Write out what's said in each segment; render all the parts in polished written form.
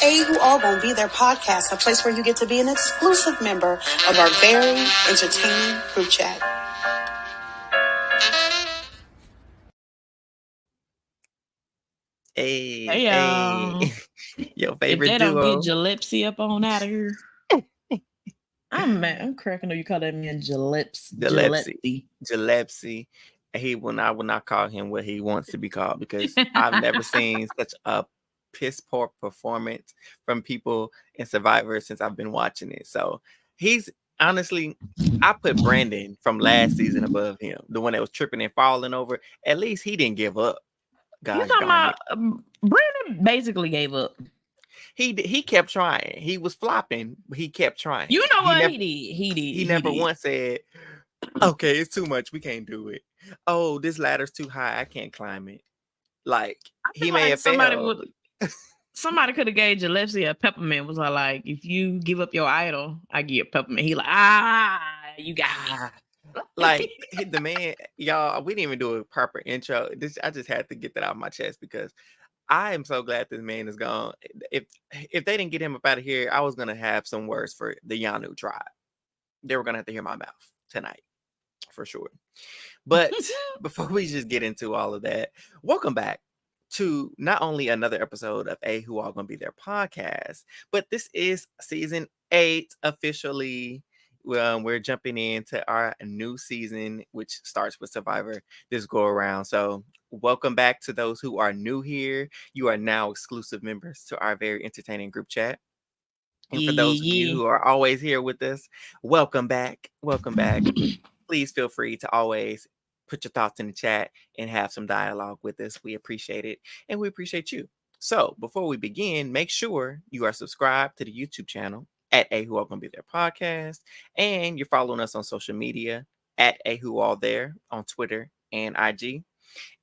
Who All Gonna Be Their podcast, a place where you get to be an exclusive member of our very entertaining group chat. Hey, y'all. Your favorite if they duo. don't get Gillespie up on out of here, I'm mad. I'm cracking up. You call that man Gillespie. I will not call him what he wants to be called because I've never seen such a piss poor performance from people in Survivor since I've been watching it. So he's honestly, I put Brandon from last season above him, the one that was tripping and falling over. At least he didn't give up. You talking about Brandon basically gave up. He kept trying. He was flopping, but he kept trying. You know what he did? He never once said, "Okay, it's too much. We can't do it. Oh, this ladder's too high. I can't climb it." Like he may have failed. Somebody could have gave Gillespie a peppermint. Was like, if you give up your idol, I give you a peppermint. He like, you got me. Like the man, y'all. We didn't even do a proper intro. I just had to get that out of my chest because I am so glad this man is gone. If they didn't get him up out of here, I was gonna have some words for the Yanu tribe. They were gonna have to hear my mouth tonight, for sure. But before we just get into all of that, welcome back to not only another episode of Who All Gonna Be Their podcast, but this is season 8 officially. We're jumping into our new season, which starts with Survivor this go around. So welcome back to those who are new here. You are now exclusive members to our very entertaining group chat. And for those of you who are always here with us, welcome back. Welcome back. Please feel free to always put your thoughts in the chat and have some dialogue with us. We appreciate it. And we appreciate you. So before we begin, make sure you are subscribed to the YouTube channel at Who All Gonna Be Their podcast. And you're following us on social media at Who All There on Twitter and IG.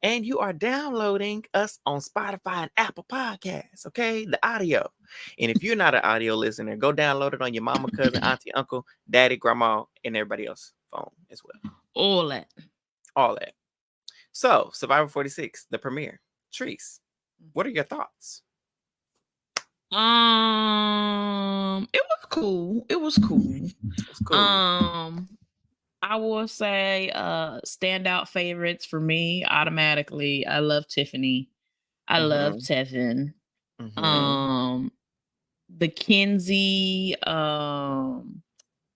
And you are downloading us on Spotify and Apple Podcasts, okay? The audio. And if you're not an audio listener, go download it on your mama, cousin, auntie, uncle, daddy, grandma, and everybody else's phone as well. All that. So, Survivor 46, the premiere. Treese, what are your thoughts? It was cool. It's cool. I will say standout favorites for me automatically. I love Tiffany. I love Tevin. The Kenzie,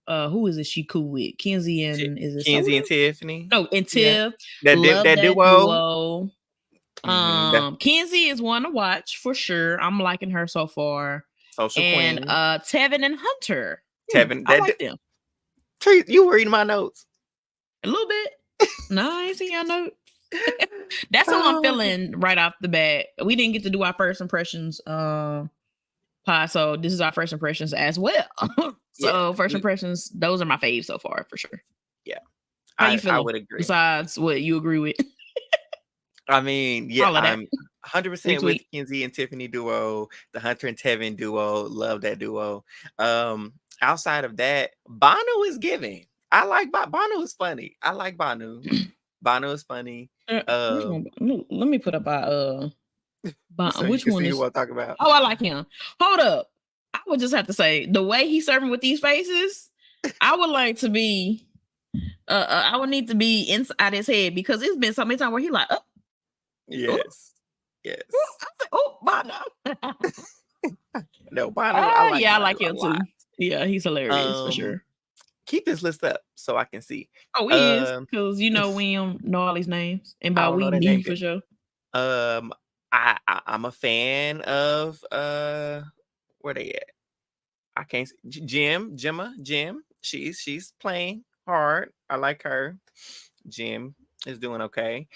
who is it she cool with? Kenzie and is it Kenzie and Tiffany? No, and Tiff. Yeah. That duo. Kenzie is one to watch for sure. I'm liking her so far. Social and queen. Tevin and Hunter. Tevin, I like them. Treese, you were reading my notes. A little bit. No, I ain't seen your notes. That's how I'm feeling right off the bat. We didn't get to do our first impressions pod, so this is our first impressions as well. First impressions, those are my faves so far for sure. Yeah. How you feeling? I would agree. Besides what you agree with. I mean, yeah, I'm 100% with Kenzie and Tiffany duo, the Hunter and Tevin duo. Love that duo. Outside of that, Banu is giving. I like Banu is funny. I like Banu. Banu is funny. Let me put up our so which one is who I talk about? Oh, I like him. Hold up. I would just have to say the way he's serving with these faces, I would like to be I would need to be inside his head because it's been so many times where he like, yes. I said, Banu. No, Banu. I like him too. Yeah, he's hilarious for sure. Keep this list up so I can see. Oh, he is because we don't know all these names, and by we me for sure. I'm a fan of where they at? I can't see. Jim. She's playing hard. I like her. Jim is doing okay.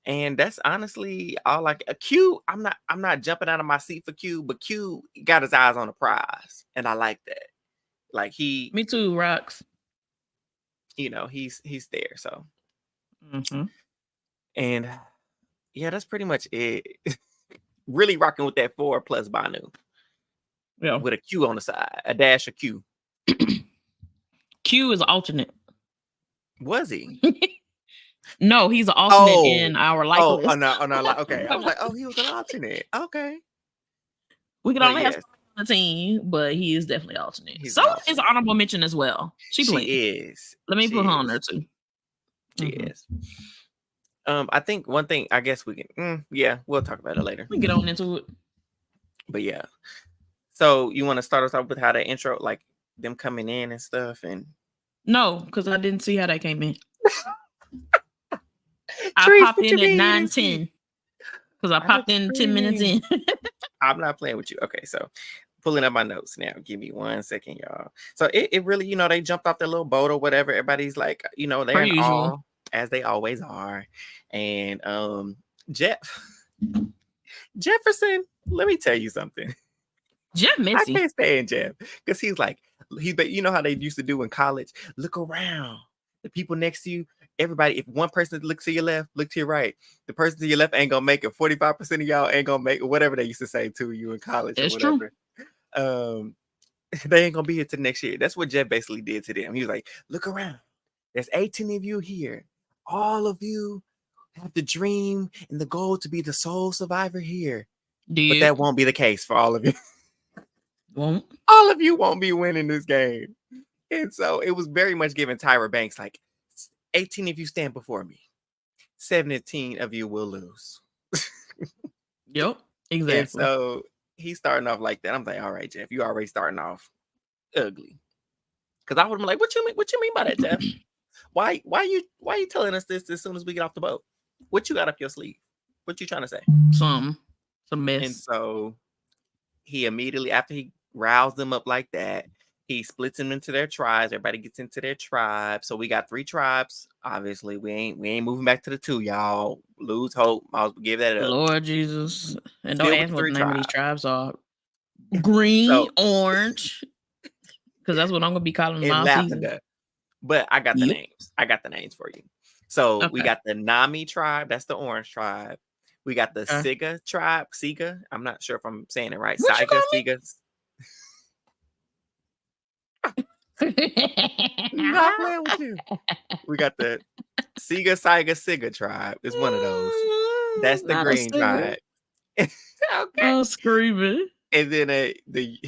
And that's honestly all like a Q. I'm not jumping out of my seat for Q, but Q got his eyes on the prize. And I like that. Like me too, Rocks. He's there. So and yeah, that's pretty much it. Really rocking with that 4 plus Banu. Yeah. With a Q on the side, a dash of Q. Q is alternate. Was he? No, he's an alternate in our like list. Okay. I was like, he was an alternate. Okay. We can only have on the team, but he is definitely alternate. He's So an is alternate. honorable mention as well. She played. is. Let me She put her on is. there too. She is. I think one thing, I guess we can, yeah, we'll talk about it later. We get on into it. But yeah. So you want to start us off with how the intro, like them coming in and stuff, and no, because I didn't see how they came in. I Trees, popped in at 9:10 because I popped in 10 minutes in. I'm not playing with you. Okay, so pulling up my notes now. Give me 1 second, y'all. So it really, you know, they jumped off their little boat or whatever. Everybody's like, you know, they're Per in usual. awe, as they always are. And Jefferson, let me tell you something. Jeff I Messy. can't stand Jeff because he's like, you know how they used to do in college? Look around. The people next to you, everybody, if one person looks to your left, look to your right. The person to your left ain't gonna make it. 45% of y'all ain't gonna make it, whatever they used to say to you in college or It's whatever. They ain't gonna be here till next year. That's what Jeff basically did to them. He was like, look around. There's 18 of you here. All of you have the dream and the goal to be the sole survivor here. But that won't be the case for all of you. Won't. All of you won't be winning this game. And so it was very much giving Tyra Banks like 18 of you stand before me. 17 of you will lose. Yep, exactly. And so he's starting off like that. I'm like, all right, Jeff, you already starting off ugly. Because I would have been like, what you mean by that, Jeff? Why you telling us this as soon as we get off the boat? What you got up your sleeve? What you trying to say? Some mess. And so he immediately, after he roused them up like that, he splits them into their tribes. Everybody gets into their tribe. So we got 3 tribes. Obviously, we ain't moving back to the 2, y'all. Lose hope. I'll give that up. Lord Jesus. And Still don't with ask what the 3 name of these tribes. tribes are. Green, So- orange. Because that's what I'm gonna be calling them In all season. lavender. But I got the Yep. names. I got the names for you. So we Okay. got the Nami tribe. That's the orange tribe. We got the Siga tribe. Siga. I'm not sure if I'm saying it right. What you Siga, call Siga. Not playing with you. We got the Siga, Siga tribe. Is one of those. That's the Not green tribe. Okay. I'm screaming. And then the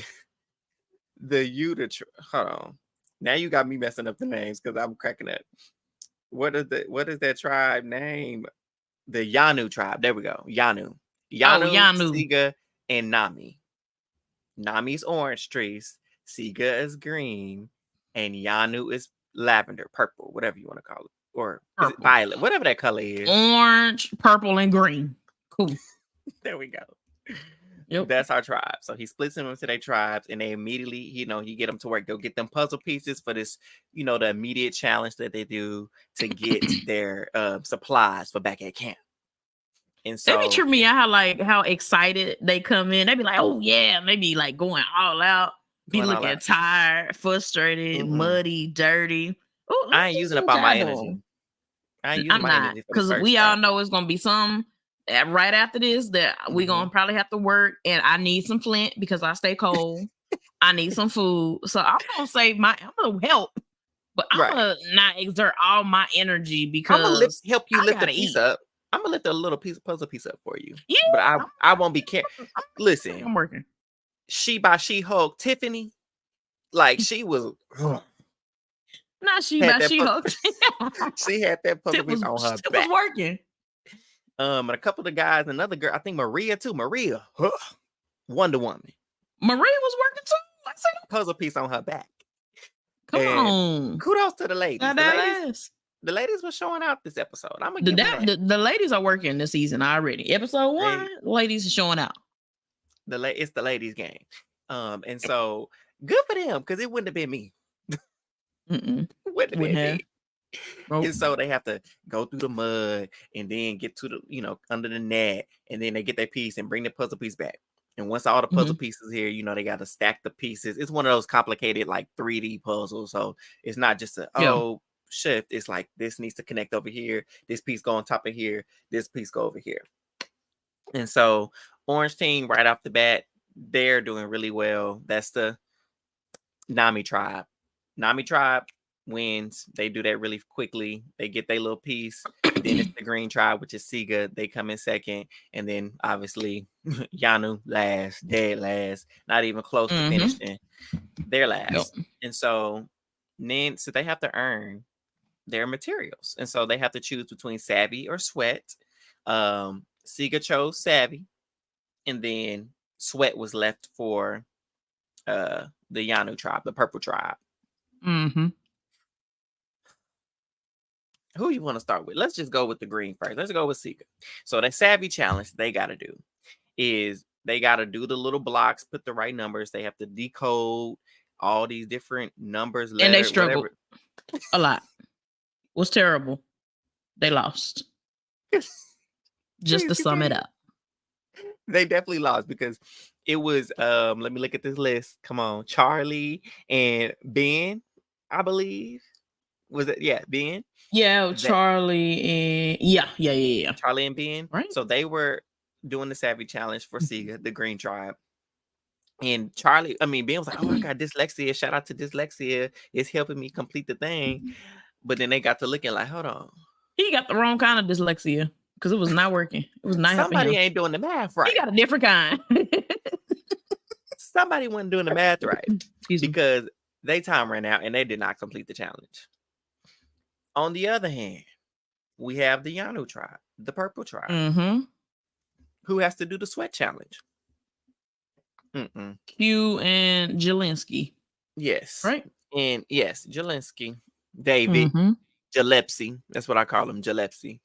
Yuta tribe. Hold on. Now you got me messing up the names because I'm cracking up. What is that tribe name? The Yanu tribe. There we go. Yanu, Yanu. Siga, and Nami. Nami's orange trees. Siga is green, and Yanu is lavender, purple, whatever you want to call it, or is it violet, whatever that color is. Orange, purple, and green. Cool. There we go. Yep. That's our tribe. So he splits them into their tribes, and they immediately, you get them to work. They'll get them puzzle pieces for this, the immediate challenge that they do to get their supplies for back at camp. And so they be tripping me out how excited they come in. They be like, oh yeah, they be like going all out. Be looking tired, frustrated, muddy, dirty. Ooh, I ain't using up all my energy. I'm not, because we all know it's gonna be some right after this that we gonna probably have to work, and I need some Flint because I stay cold. I need some food, so I'm gonna save I'm gonna help, but I'm gonna not exert all my energy because I'm gonna help you lift a piece up. I'm gonna lift a little puzzle piece up for you. Yeah, but I won't be careful. Listen, I'm working. She-Hulk Tiffany, like she was. Not She-Hulk. She had that puzzle piece on her back. It was working. And a couple of the guys, another girl, I think Maria too. Maria, Wonder Woman. Maria was working too. I said puzzle piece on her back. Come on. Kudos to the ladies. The ladies were showing out this episode. I'm gonna give the ladies are working this season already. Episode 1, ladies are showing out. It's the ladies' game. And so good for them because it wouldn't have been me. Wouldn't have been me. Nope. And so they have to go through the mud and then get to the under the net, and then they get their piece and bring the puzzle piece back. And once all the puzzle pieces here, they got to stack the pieces. It's one of those complicated like 3D puzzles. So it's not just shift. It's like this needs to connect over here. This piece go on top of here. This piece go over here. And so Orange Team right off the bat, they're doing really well. That's the Nami tribe. Nami tribe, wins. They do that really quickly. They get their little piece. Then it's the green tribe, which is Sega. They come in second. And then obviously Yanu last, dead last, not even close to finishing. They're last. And so then they have to earn their materials. And so they have to choose between Savvy or Sweat. Sega chose Savvy. And then Sweat was left for the Yanu tribe, the purple tribe. Who you want to start with? Let's just go with the green first. Let's go with Sega. So the Savvy challenge they got to do is they got to do the little blocks, put the right numbers. They have to decode all these different numbers, letters, and they struggled a lot. It was terrible. They lost. Just to sum it up. They definitely lost because it was let me look at this list. Come on. Charlie and Ben, I believe. Was it? Yeah, Ben. Yeah, Charlie and yeah. Charlie and Ben. Right. So they were doing the Savvy challenge for Sega, the green tribe. And Ben was like, oh, I got dyslexia. Shout out to dyslexia. It's helping me complete the thing. But then they got to looking like, hold on. He got the wrong kind of dyslexia because it was not working. It was not helping him. Somebody ain't doing the math right. He got a different kind. Somebody wasn't doing the math right. Because their time ran out and they did not complete the challenge. On the other hand, we have the Yanu tribe, the purple tribe, who has to do the sweat challenge. Q and Jelinski. Yes. Right? And yes, Jelinski, David, Gillespie. That's what I call him, Gillespie.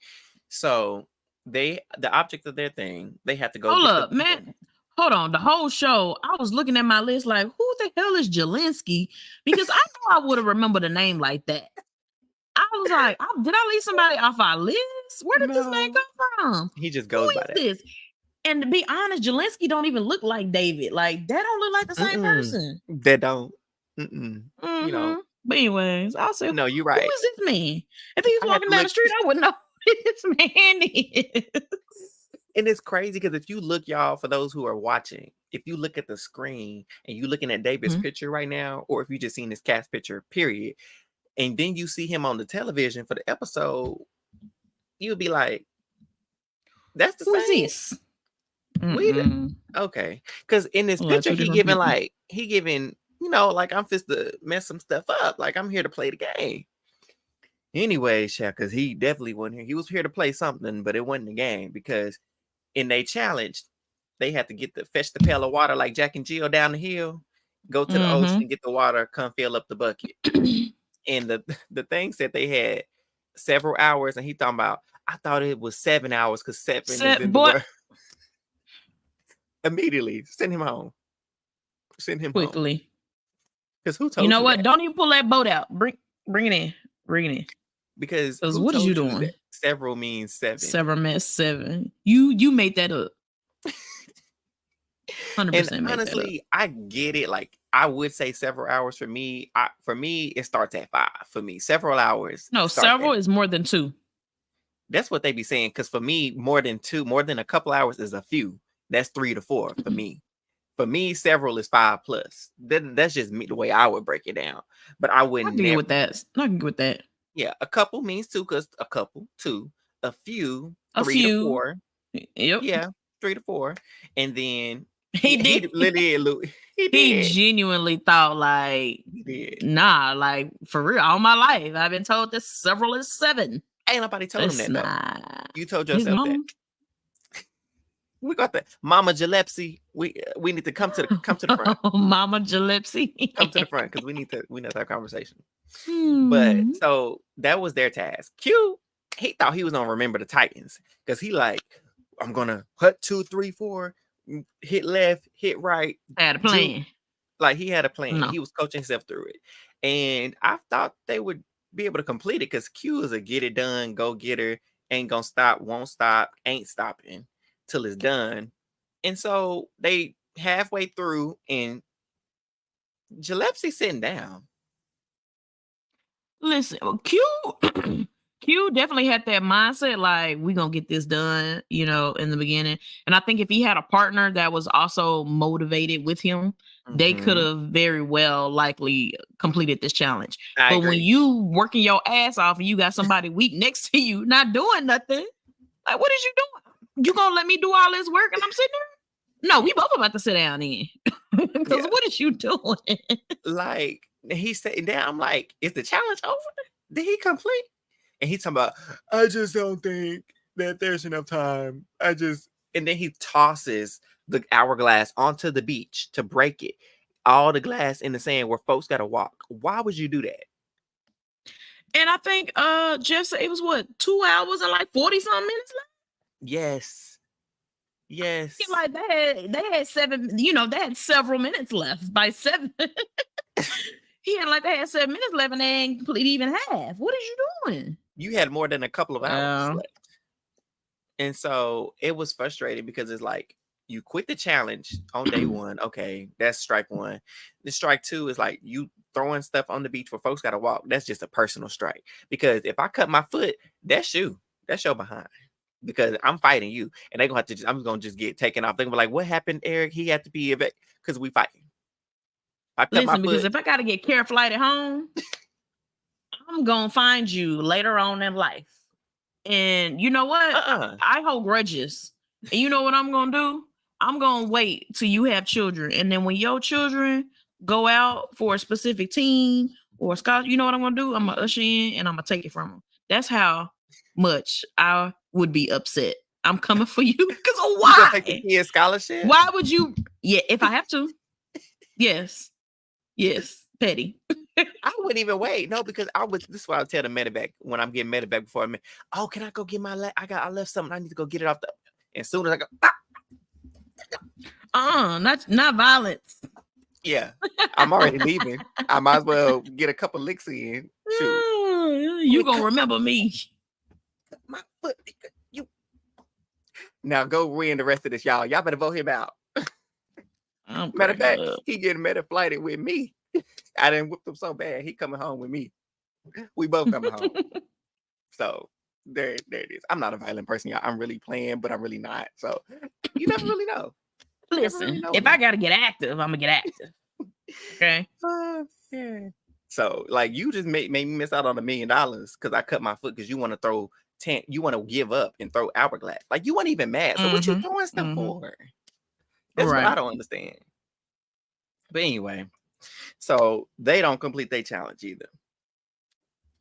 So the object of their thing, they have to go. Hold up, man. Hold on. The whole show, I was looking at my list like, who the hell is Jelinski? Because I know I would have remembered a name like that. I was like, did I leave somebody off our list? Where did this man come from? He just goes by that. This? And to be honest, Jelinski don't even look like David. Like, that don't look like the same person. They don't. You know. But anyways, I'll say, no, you're right. Who is this man? If he was walking down the street, I wouldn't know who this man is. And it's crazy because if you look, y'all, for those who are watching, if you look at the screen and you looking at David's picture right now, or if you just seen his cast picture, period, and then you see him on the television for the episode, you'll be like, that's the Who's same. This? Okay. Because in this picture, he giving, like I'm just to mess some stuff up. Like I'm here to play the game. Anyway, Shaq, because he definitely wasn't here. He was here to play something, but it wasn't the game because in they challenge, they had to fetch the pail of water like Jack and Jill down the hill, go to the ocean, get the water, come fill up the bucket. And the thing said they had several hours, and he talking about, I thought it was 7 hours because 7 is in the word. Immediately send him home. Send him quickly. Because who told you know what? That? Don't even pull that boat out. Bring it in. Bring it in. Because what is you doing? That several means 7. Several means 7. You made that up. 100%. And honestly, I get it. Like I would say several hours for me. For me, it starts at 5. For me, several hours. No, several is more than 2. That's what they be saying. Because for me, more than 2, more than a couple hours is a few. That's 3 to 4 for me. For me, several is 5 plus. That's just me, the way I would break it down. But I wouldn't. I can get with that. I can get with that. Yeah, a couple means 2 because a couple, 2. A few, 3 to 4. Yep. Yeah, 3 to 4. And then he genuinely thought like, nah, like for real, all my life I've been told that several is 7. Ain't nobody told him that though. You told yourself that. We got that, Mama Gillespie. We need to come to the front. Mama Gillespie, come to the front because we need to have a conversation. But so that was their task. Q, he thought he was gonna remember the Titans because he like, I'm gonna hut 2, 3, 4, hit left, hit right. I had a plan. Like he had a plan. No. He was coaching himself through it, and I thought they would be able to complete it because Q is a get it done, go getter, ain't gonna stop, won't stop, ain't stopping till it's done. And so they halfway through and Gillespie sitting down. Listen, Q Q definitely had that mindset, like, we gonna get this done, you know, in the beginning. And I think if he had a partner that was also motivated with him, they could Mhm. have very well likely completed this challenge. I But when agree. you working your ass off and you got somebody weak next to you not doing nothing, like, what is you doing? You gonna let me do all this work and I'm sitting there? No, we both about to sit down in. Because Yeah. what is you doing? Like, he's sitting down. I'm like, is the challenge over? Did he complete? And he's talking about, I just don't think that there's enough time. And then he tosses the hourglass onto the beach to break it. All the glass in the sand where folks got to walk. Why would you do that? And I think Jeff said it was what, 2 hours and like 40 something minutes left? Yes. Yes. Like they had seven, you know, they had several minutes left by 7. He had like they had 7 minutes left and they ain't complete even half. What is you doing? You had more than a couple of hours Well, left. And so it was frustrating because it's like you quit the challenge on day one. Okay, that's strike one. The strike two is like you throwing stuff on the beach where folks got to walk. That's just a personal strike. Because if I cut my foot, that's you. That's your behind. Because I'm fighting you. And they're gonna have to I'm gonna just get taken off. They're gonna be like, what happened, Eric? He had to be because we fighting. I cut my listen, because foot. if I gotta get care flight at home, I'm gonna find you later on in life. And you know what? I hold grudges. And you know what I'm gonna do? I'm gonna wait till you have children. And then when your children go out for a specific team or scholarship, you know what I'm gonna do? I'm gonna usher in and I'm gonna take it from them. That's how much I would be upset. I'm coming for you. Because You why? gonna take the kid scholarship? Why would you? Yeah, if I have to. Yes. Yes. Petty. I wouldn't even wait. No, because this is what I'll tell the medevac when I'm getting medevac before oh, can I go get my I left something. I need to go get it off the. As soon as I go, not violence. yeah, I'm already leaving. I might as well get a couple licks in. Shoot. You gonna remember me. My foot. You now go win the rest of this, y'all. Y'all better vote him out. Matter of fact, he getting meta-flighted with me. I didn't whip him so bad. He coming home with me. We both coming home. So there it is. I'm not a violent person, y'all. I'm really playing, but I'm really not. So you never really know. Listen, if I gotta get active, I'm gonna get active. Okay. Yeah. So like you just made me miss out on $1 million because I cut my foot because you want to throw 10, you want to give up and throw hourglass. Like you weren't even mad. So what you throwing stuff for? That's what I don't understand. But anyway, so they don't complete their challenge either.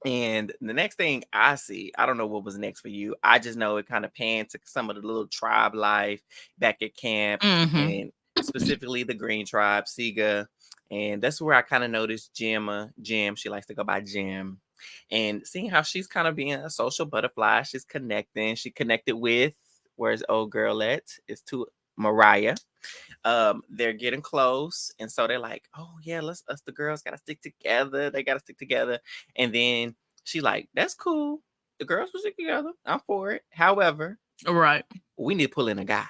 And the next thing I see, I don't know what was next for you. I just know it kind of panned to some of the little tribe life back at camp, and specifically the Green Tribe, Siga. And that's where I kind of noticed Jim. She likes to go by Jim. And seeing how she's kind of being a social butterfly, she's connecting. She connected with, where's old girl at? It's to Mariah. They're getting close, and so they're like, oh yeah, us the girls gotta stick together. They gotta stick together. And then she like, that's cool, the girls will stick together, I'm for it. However, we need to pull in a guy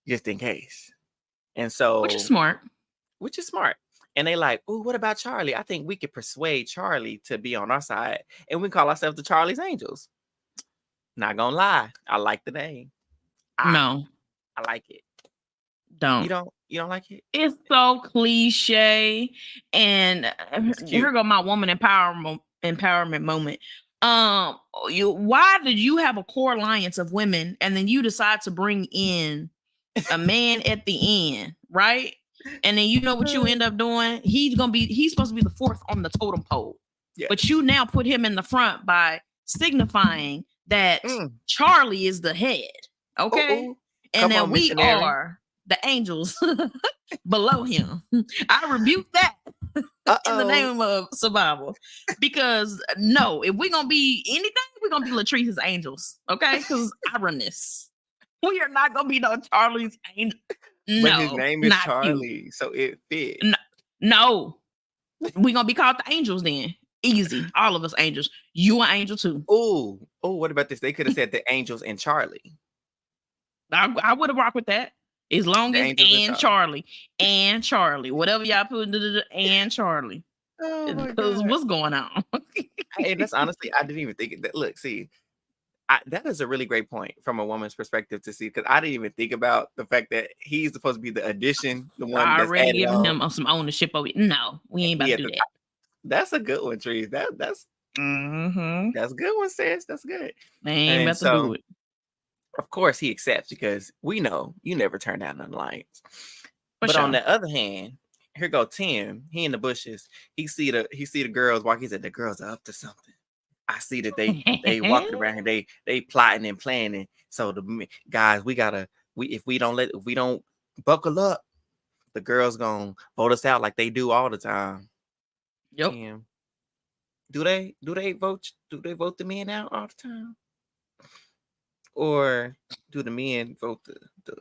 just in case. And so which is smart. And they like, oh, what about Charlie? I think we could persuade Charlie to be on our side, and we call ourselves the Charlie's Angels. Not gonna lie, I like the name. No, I like it. Don't. You don't like it? It's so cliche. And here go my woman empowerment moment. Why did you have a core alliance of women and then you decide to bring in a man at the end, right? And then you know what you end up doing? He's supposed to be the fourth on the totem pole. Yes. But you now put him in the front by signifying that Charlie is the head. Okay. Uh-oh. And then we are the angels below him. I rebuke that in the name of survival. Because no, if we're gonna be anything, we're gonna be Latrice's angels. Okay? Because I run this. We are not gonna be no Charlie's angel. No, but his name is Charlie, so it fits. No. We're gonna be called the angels then. Easy. All of us angels. You an angel too. Oh, what about this? They could have said the angels and Charlie. I would have rocked with that. As long as and Charlie. Whatever y'all put and Charlie. Oh my Because God. what's going on? And that's honestly, I didn't even think of that. Look, see, that is a really great point from a woman's perspective to see, because I didn't even think about the fact that he's supposed to be the addition, the one that's Already added giving on. him some ownership over it. No, we ain't about Yeah, to do that. that's a good one, Trees. That's Mm-hmm. a good one, sis. That's good. They ain't And about to do so, it. of course, he accepts because we know you never turn down an alliance. For But on sure. the other hand, here go Tim. He in the bushes. He see the girls walk. He said the girls are up to something. I see that they walking around here. They plotting and planning. So guys, if we don't buckle up, the girls gonna vote us out like they do all the time. Yep. Tim, do they vote the men out all the time, or do the men vote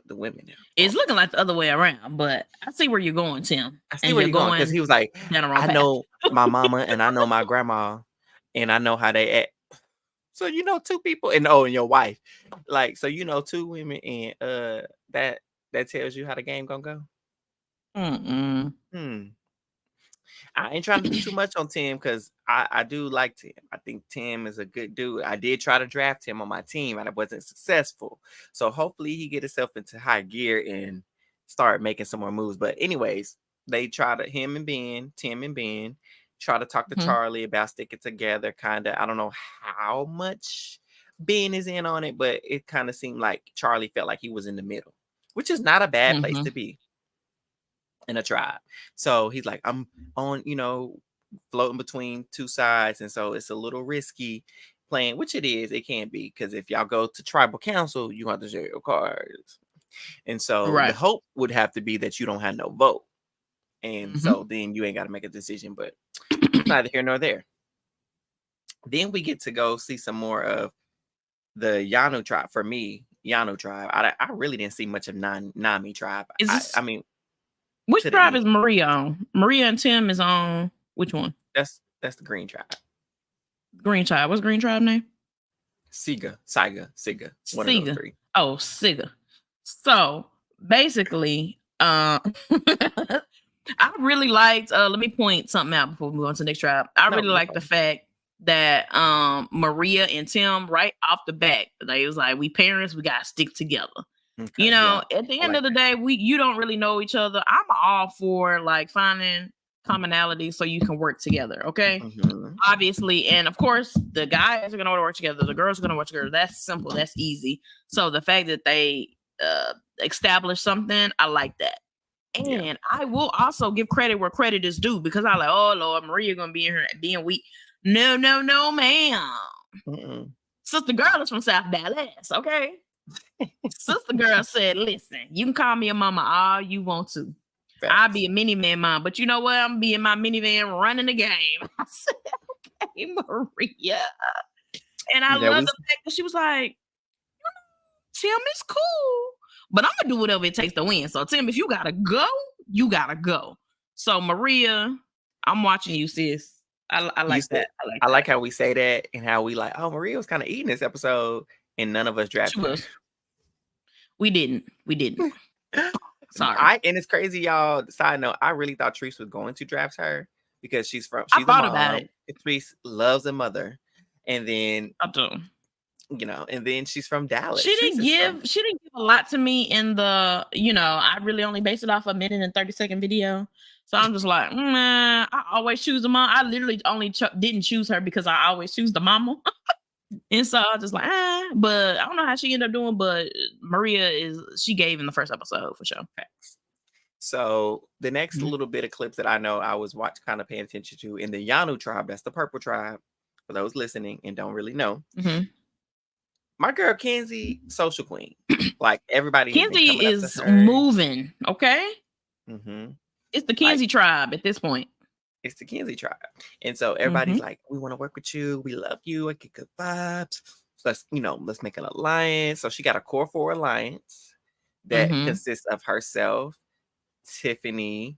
the women out? It's looking like the other way around, but I see where you're going, Tim. I see where you're going, because he was like, down the wrong I path. know my mama and I know my grandma and I know how they act. So you know two people and your wife. Like, so you know two women, and that tells you how the game gonna go. I ain't trying to do too much on Tim, because I do like Tim. I think Tim is a good dude. I did try to draft him on my team and I wasn't successful. So hopefully he get himself into high gear and start making some more moves. But anyways, they try to Tim and Ben try to talk to Charlie about sticking together. Kind of, I don't know how much Ben is in on it, but it kind of seemed like Charlie felt like he was in the middle, which is not a bad place to be in a tribe. So he's like, I'm on, floating between two sides. And so it's a little risky playing, which it is. It can be, because if y'all go to tribal council, you have to share your cards. And so the hope would have to be that you don't have no vote. And so then you ain't got to make a decision, but neither here nor there. Then we get to go see some more of the Yanu tribe. For me, Yanu tribe, I really didn't see much of Nami tribe. I mean, which tribe is Maria on? Maria and Tim is on which one? That's the green tribe. Green tribe. What's green tribe name? Siga. One of those three. Oh, Siga. So basically, I really liked. Let me point something out before we move on to the next tribe. I really like the fact that Maria and Tim, right off the bat, they was like, we parents, we gotta stick together. Okay, at the end of the day, you don't really know each other. I'm all for like finding commonality so you can work together. Okay, obviously, and of course, the guys are gonna work together, the girls are gonna work together. That's simple. That's easy. So the fact that they establish something, I like that. And I will also give credit where credit is due, because I like, oh Lord, Maria gonna be in here being weak. No, ma'am. Sister girl is from South Dallas, okay? Sister girl said, listen, you can call me a mama all you want to. Facts. I'll be a minivan mom, but you know what? I'm be in my minivan running the game. I said, okay, Maria. And I love the fact that she was like, Tim is cool, but I'm gonna do whatever it takes to win. So Tim, if you gotta go, you gotta go. So Maria, I'm watching you, sis. I like that. I like how we say that, and how we like, oh, Maria was kind of eating this episode, and none of us drafted her. We didn't. Sorry. And it's crazy, y'all. Side note, I really thought Treese was going to draft her, because she's a thought mom. About it. Treese loves a mother, and then I do. And then she's from Dallas. She didn't give a lot to me in the, I really only based it off a minute and 30-second video. So I'm just like, I always choose the mom. I literally only didn't choose her because I always choose the mama. And so I was just like, but I don't know how she ended up doing, but Maria she gave in the first episode for sure. So the next little bit of clips that I know I was kind of paying attention to in the Yanu tribe, that's the purple tribe, for those listening and don't really know. My girl Kenzie, social queen. Like, everybody. Kenzie is moving. Okay. It's the Kenzie tribe at this point. It's the Kenzie tribe. And so everybody's like, we want to work with you. We love you. I get good vibes. So let's make an alliance. So she got a core 4 alliance that consists of herself, Tiffany,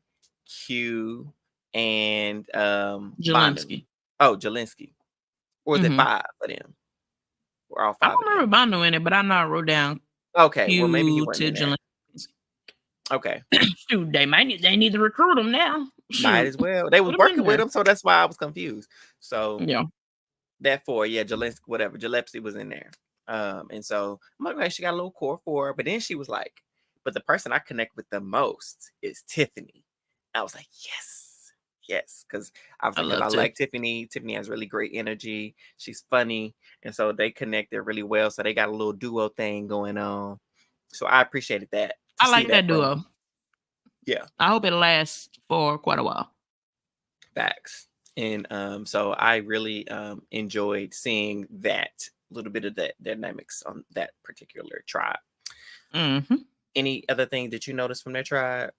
Q, and Jelinski. Oh, Jelinski. Or is it 5 of them? We're all 5. I don't remember Bondo in it, but I know I wrote down. Okay, Q well maybe you weren't in there. Okay. Shoot, they need to recruit them now. Might as well. They was Put him in working with there. him, so that's why I was confused. So Yeah. that four, yeah, Gillespie was in there. And so I'm like, okay, she got a little core for her, but then she was like, but the person I connect with the most is Tiffany. I was like, yes, because I because I love like Tiff. Tiffany. Tiffany has really great energy. She's funny, and so they connected really well. So they got a little duo thing going on. So I appreciated that. To I see like that from duo. them. Yeah, I hope it lasts for quite a while. facts. And so I really enjoyed seeing that little bit of that dynamics on that particular tribe. Mm-hmm. Any other thing that you noticed from their tribe?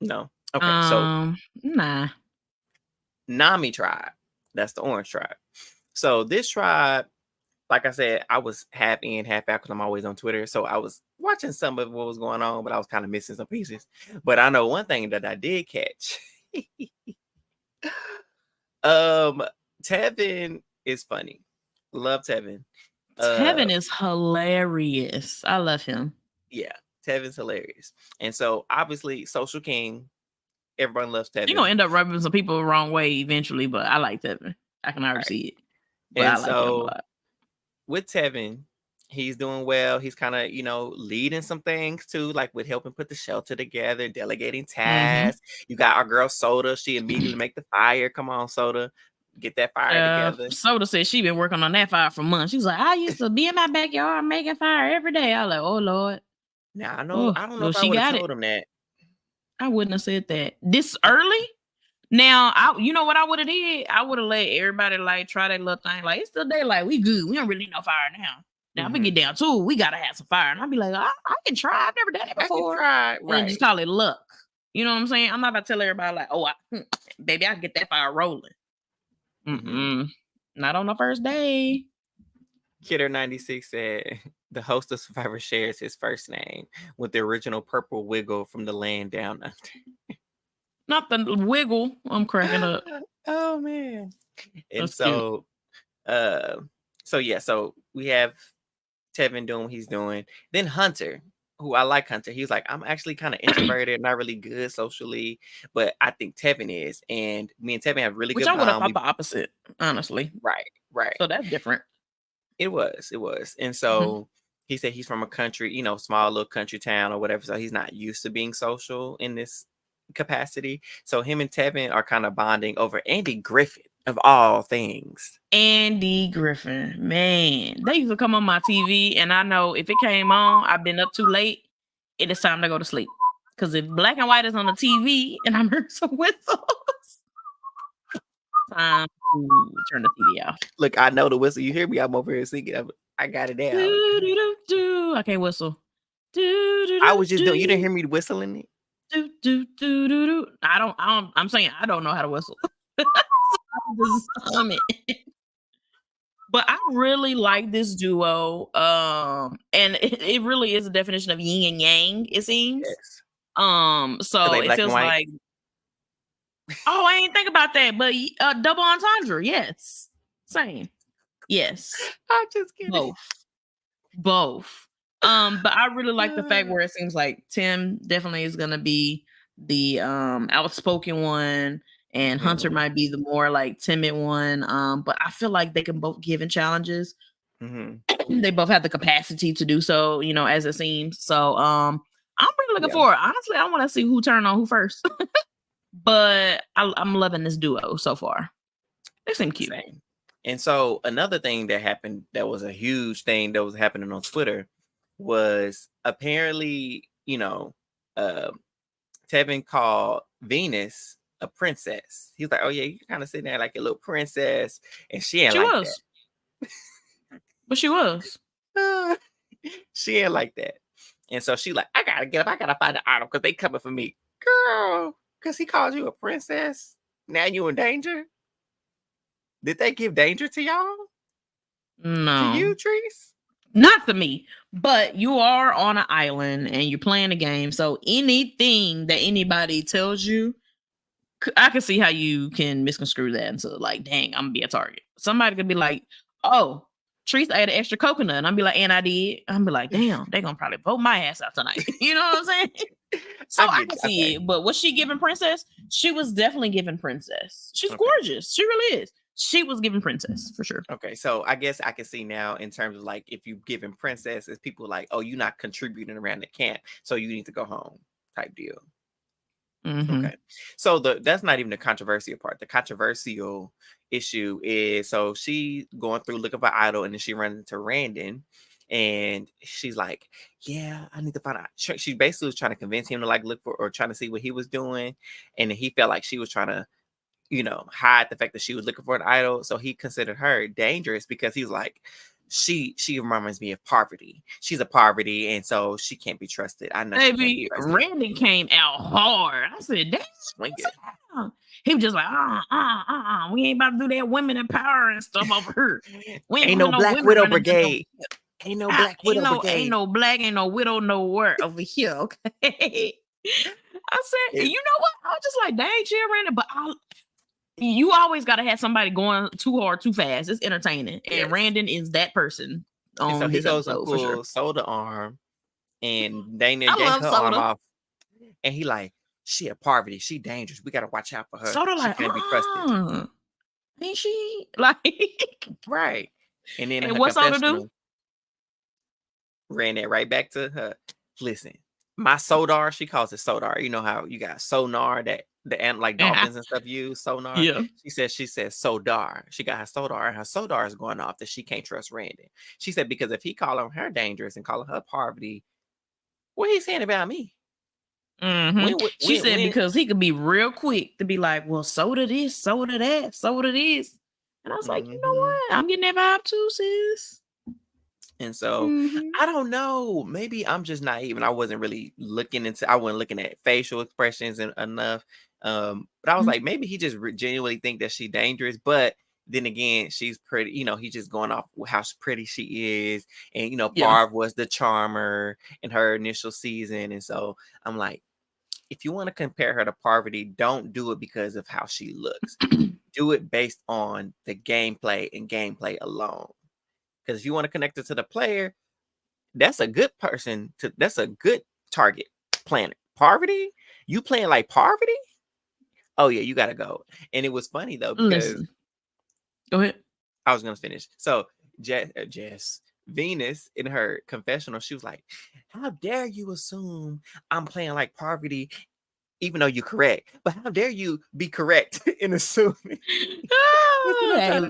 No. Okay, so Nah. Nami tribe, that's the orange tribe. So this tribe, like I said, I was half in, half out because I'm always on Twitter. So I was watching some of what was going on, but I was kind of missing some pieces. But I know one thing that I did catch. Tevin is funny. Love Tevin. Tevin is hilarious. I love him. Yeah, Tevin's hilarious. And so obviously, Social King, everyone loves Tevin. You're gonna end up rubbing some people the wrong way eventually, but I like Tevin. I can already see it. But And I like him a so lot. with Tevin, he's doing well. He's kind of, leading some things too, like with helping put the shelter together, delegating tasks. You got our girl Soda. She immediately make the fire. Come on, Soda. Get that fire together. Soda said she been working on that fire for months. She's like, I used to be in my backyard making fire every day. I was like, oh Lord. Now I don't know if I would have told him that. I wouldn't have said that this early. Now, you know what I would have did? I would have let everybody like try that little thing. Like, it's still daylight. We good. We don't really need no fire now. Now, if we get down to it, we gotta have some fire. And I'd be like, I can try. I've never done it before. Right. And just call it luck. You know what I'm saying? I'm not about to tell everybody like, oh, baby, I can get that fire rolling. Not on the first day. Kidder96 said the host of Survivor shares his first name with the original purple wiggle from the land down under. Not the wiggle. I'm cracking up. Oh man. And That's so so we have Tevin doing what he's doing. Then Hunter, who I like Hunter. He's like, I'm actually kind of introverted, not really good socially, but I think Tevin is. And me and Tevin have really good bond. Which I would have bond. thought the opposite, honestly. Right. So that's different. It was. And so he said he's from a country, small little country town or whatever. So he's not used to being social in this capacity. So him and Tevin are kind of bonding over Andy Griffin of all things. Andy Griffin, man, they used to come on my TV, and I know if it came on, I've been up too late. It is time to go to sleep. Because if black and white is on the TV and I'm hearing some whistles, time to turn the TV off. Look, I know the whistle. You hear me? I'm over here singing. I got it down. I can't whistle. I was just doing. You didn't hear me whistling it. I'm saying I don't know how to whistle. But I really like this duo. And it really is a definition of yin and yang, it seems. Yes. So it feels like I ain't think about that, but double entendre, yes. Same. Yes. I'm just kidding. Both. But I really like the fact where it seems like Tim definitely is gonna be the outspoken one, and Hunter might be the more like timid one. But I feel like they can both give in challenges. They both have the capacity to do so, as it seems. So I'm really looking forward. Honestly, I want to see who turned on who first. But I'm loving this duo so far. They seem cute. Same. And so another thing that happened that was a huge thing that was happening on Twitter was apparently, Tevin called Venus a princess. He's like, oh yeah, you kind of sitting there like a little princess, and she ain't like that. But she was. She ain't like that. And so she like, I gotta get up. I gotta find the item because they coming for me. Girl, because he called you a princess. Now you in danger? Did they give danger to y'all? No. To you, Trees? Not to me. But you are on an island and you're playing a game. So anything that anybody tells you, I can see how you can misconstrue that into like, dang, I'm gonna be a target. Somebody could be like, oh, Teresa ate an extra coconut. And I'll be like, and I did. I'll be like, damn, they're gonna probably vote my ass out tonight. You know what I'm saying? So I can see it. But was she giving Princess? She was definitely giving Princess. She's gorgeous. She really is. She was giving Princess for sure. Okay, so I guess I can see now in terms of like if you giving Princess, is people like, oh, you're not contributing around the camp, so you need to go home type deal. Okay, so that's not even the controversial part. The controversial issue is, so she going through looking for idol, and then she runs into Randon, and she's like, yeah, I need to find out. She basically was trying to convince him to like look for, or trying to see what he was doing, and he felt like she was trying to, you know, hide the fact that she was looking for an idol. So he considered her dangerous because he was like, she reminds me of poverty. She's a poverty, and so she can't be trusted. I know. Baby, Randy came out hard. I said, damn. He was just like, we ain't about to do that women in power and stuff over here. We ain't no Black Widow Brigade. Ain't no Black Widow Brigade. Ain't no black, ain't no widow nowhere over here. Okay. I said, you know what? I was just like, dang, chill, Randy. But you always got to have somebody going too hard, too fast. It's entertaining. Yes. And Randon is that person. So he goes and pulls Soda arm, and Dana yank her arm off. And he like, she a poverty. She dangerous. We got to watch out for her. Soda she like, can't be trusted. Ain't she? Like, right. And then what Soda do? Ran that right back to her. Listen, my Sodar, she calls it Sodar. You know how you got sonar that like dolphins and stuff use sonar. Yeah. She says Sodar. She got her Sodar, and her Sodar is going off that she can't trust Randy. She said because if he calling her dangerous and calling her poverty, what he saying about me? She said because he could be real quick to be like, well, soda this, soda that, soda this. And I was like, you know what? I'm getting that vibe too, sis. And so I don't know. Maybe I'm just naive, and I wasn't really looking at facial expressions enough. But I was like, maybe he just genuinely think that she's dangerous. But then again, she's pretty. You know, he's just going off how pretty she is, and you know, Barb was the charmer in her initial season, and so I'm like, if you want to compare her to Parvati, don't do it because of how she looks. Do it based on the gameplay and gameplay alone. Because if you want to connect it to the player, that's a good person. That's a good target planet. Parvati? You playing like Parvati? Oh yeah, you gotta go. And it was funny though because go ahead. I was gonna finish. So Jess, Venus in her confessional, she was like, "How dare you assume I'm playing like Parvati, even though you're correct? But how dare you be correct in assuming?"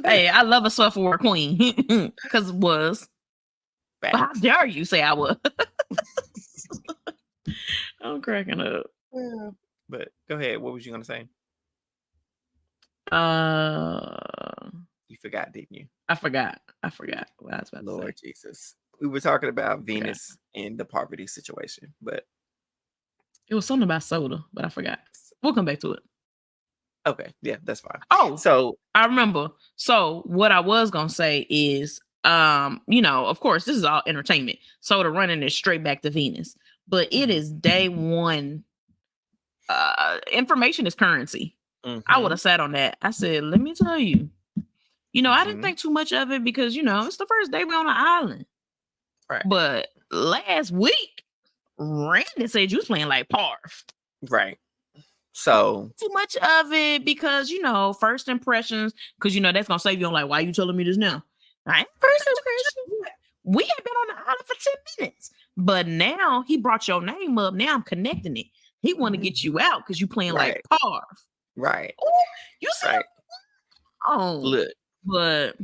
Hey, I love a software queen because it was. But how dare you say I was? I'm cracking up. Yeah. But go ahead. What was you gonna say? You forgot, didn't you? I forgot what I was about Lord to say. Jesus. We were talking about Venus and the poverty situation, but it was something about soda, but I forgot. We'll come back to it. Okay, yeah, that's fine. Oh, so I remember. So what I was gonna say is, you know, of course, this is all entertainment. So the running is straight back to Venus, but it is day one. Information is currency. I would have sat on that. I said, let me tell you, you know, I didn't think too much of it because, you know, it's the first day we're on the island. Right. But last week, Randy said you was playing like Parv. Right. So too much of it because, you know, first impressions, because, you know, that's going to save you on like, why are you telling me this now? Right? First impression. We had been on the island for 10 minutes. But now he brought your name up. Now I'm connecting it. He want to get you out because you playing like Parv. Right. Ooh, you see? Right. Oh, look. But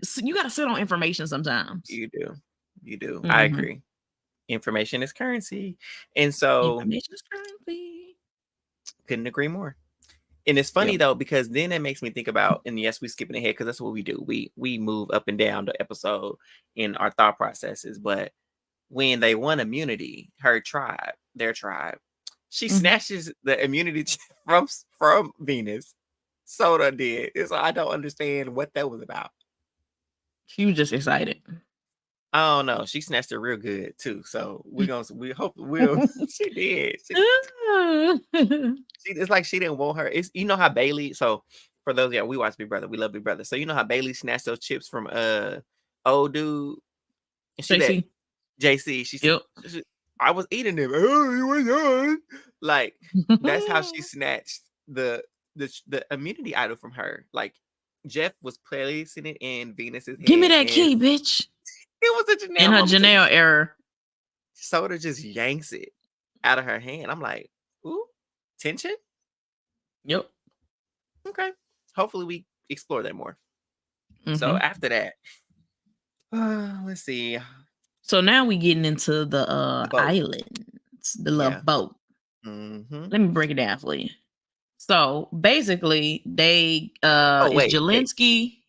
so you got to sit on information sometimes. You do. I agree. Information is currency. And so information is currency. Couldn't agree more. And it's funny though, because then it makes me think about, and yes, we skipping ahead because that's what we do. We move up and down the episode in our thought processes. But when they won immunity, their tribe, she snatches the immunity from Venus. Soda did. So I don't understand what that was about. She was just excited. I don't know. She snatched it real good too. So we hope she did. It's like she didn't want her. It's, you know how Byyyeee. So for those, we watch Big Brother. We love Big Brother. So you know how Byyyeee snatched those chips from old dude. And she let JC. JC. She said, Yep. "I was eating them." Oh, you were done. Like that's how she snatched the immunity idol from her. Like Jeff was placing it in Venus's Give me hand, that and key, bitch. it was a Janelle In her moment. Janelle error. Soda just yanks it out of her hand. I'm like, ooh, tension. Yep. Okay. Hopefully we explore that more. Mm-hmm. So after that, let's see. So now we getting into the boat. islands, the little boat. Mm-hmm. Let me break it down for you. So basically, they wait, Zelensky.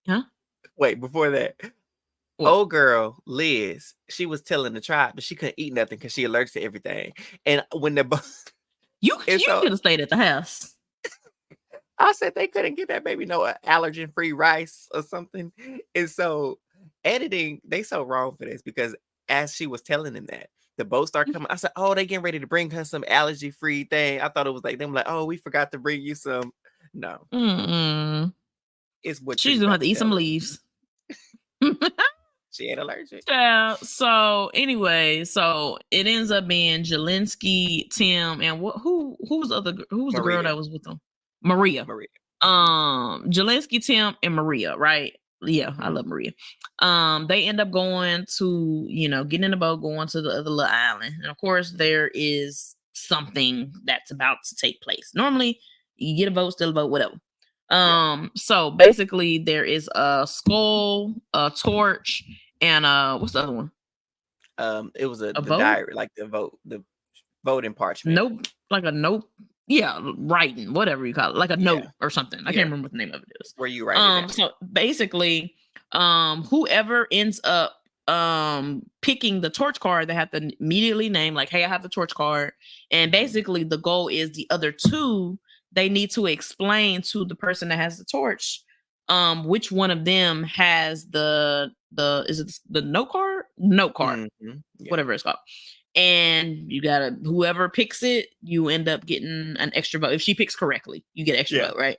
Huh? Wait, before that. What? Old girl, Liz, she was telling the tribe that she couldn't eat nothing because she allergic to everything. And when the you could have stayed at the house. I said they couldn't get that baby no allergen-free rice or something. And so editing, they so wrong for this because as she was telling them that, the boat started coming. I said, oh, they getting ready to bring her some allergy-free thing. I thought it was like them like, oh, we forgot to bring you some. No. Mm-mm. It's what she's gonna have to eat some leaves. She ain't allergic. Yeah. So anyway, so it ends up being Zelensky, Tim, and who was the girl that was with them? Maria. Zelensky, Tim, and Maria, right? Yeah, I love Maria. They end up going to, getting in the boat, going to the other little island. And of course, there is something that's about to take place. Normally, you get a boat, still a boat, whatever. So basically there is a skull, a torch, and what's the other one? It was the diary, like the voting parchment. Nope, like a note. Yeah, writing, whatever you call it, like a note or something. I can't remember what the name of it is. Where you write it. So basically, whoever ends up picking the torch card, they have to immediately name like, hey, I have the torch card. And basically the goal is the other two, they need to explain to the person that has the torch which one of them has the is it the note card? Note card. Whatever it's called. And you gotta, whoever picks it, you end up getting an extra vote. If she picks correctly, you get extra vote, right?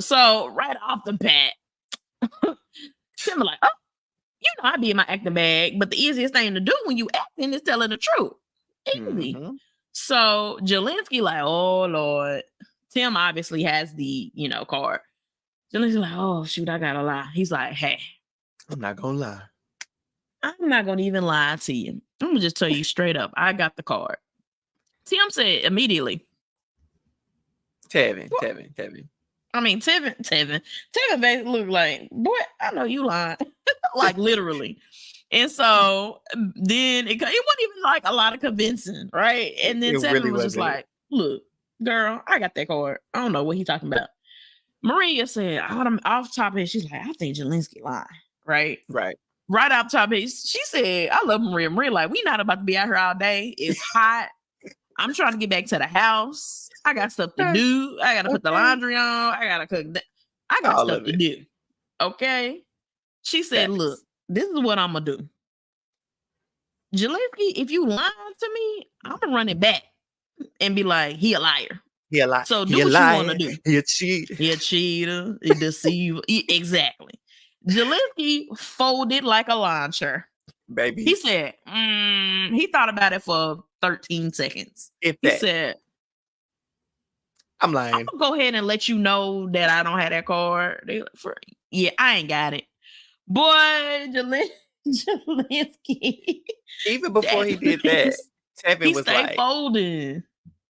So right off the bat, Tim like, oh, I be in my acting bag, but the easiest thing to do when you acting is telling the truth. Easy. So Zelensky like, oh Lord. Tim obviously has the, card. Zelensky like, oh shoot, I gotta lie. He's like, hey, I'm not gonna lie. I'm not gonna even lie to you. I'm gonna just tell you straight up. I got the card. Tim said immediately. Tevin. I mean, Tevin basically looked like, boy, I know you lying. Like literally. And so then it wasn't even like a lot of convincing, right? And then Tevin really was just like, look, girl, I got that card. I don't know what he's talking about. Maria said, off top of it, she's like, I think Zelensky lying, right? Right off top of it, she said, I love Maria. Maria like, we not about to be out here all day. It's hot. I'm trying to get back to the house. I got stuff to do. I got to put the laundry on. I got to cook. I got stuff to do. Okay? She said, look, this is what I'm going to do. Zelensky, if you lying to me, I'm going to run it back and be like, he a liar. He a liar. So do what you want to do. He a cheater. He a cheater. He deceiver. Exactly. Zelensky folded like a launcher. Baby. He said, he thought about it for 13 seconds. He said, I'm lying. I'm gonna go ahead and let you know that I don't have that card. I ain't got it. Boy, Zelensky. Even before he did that, Tevin was like folding.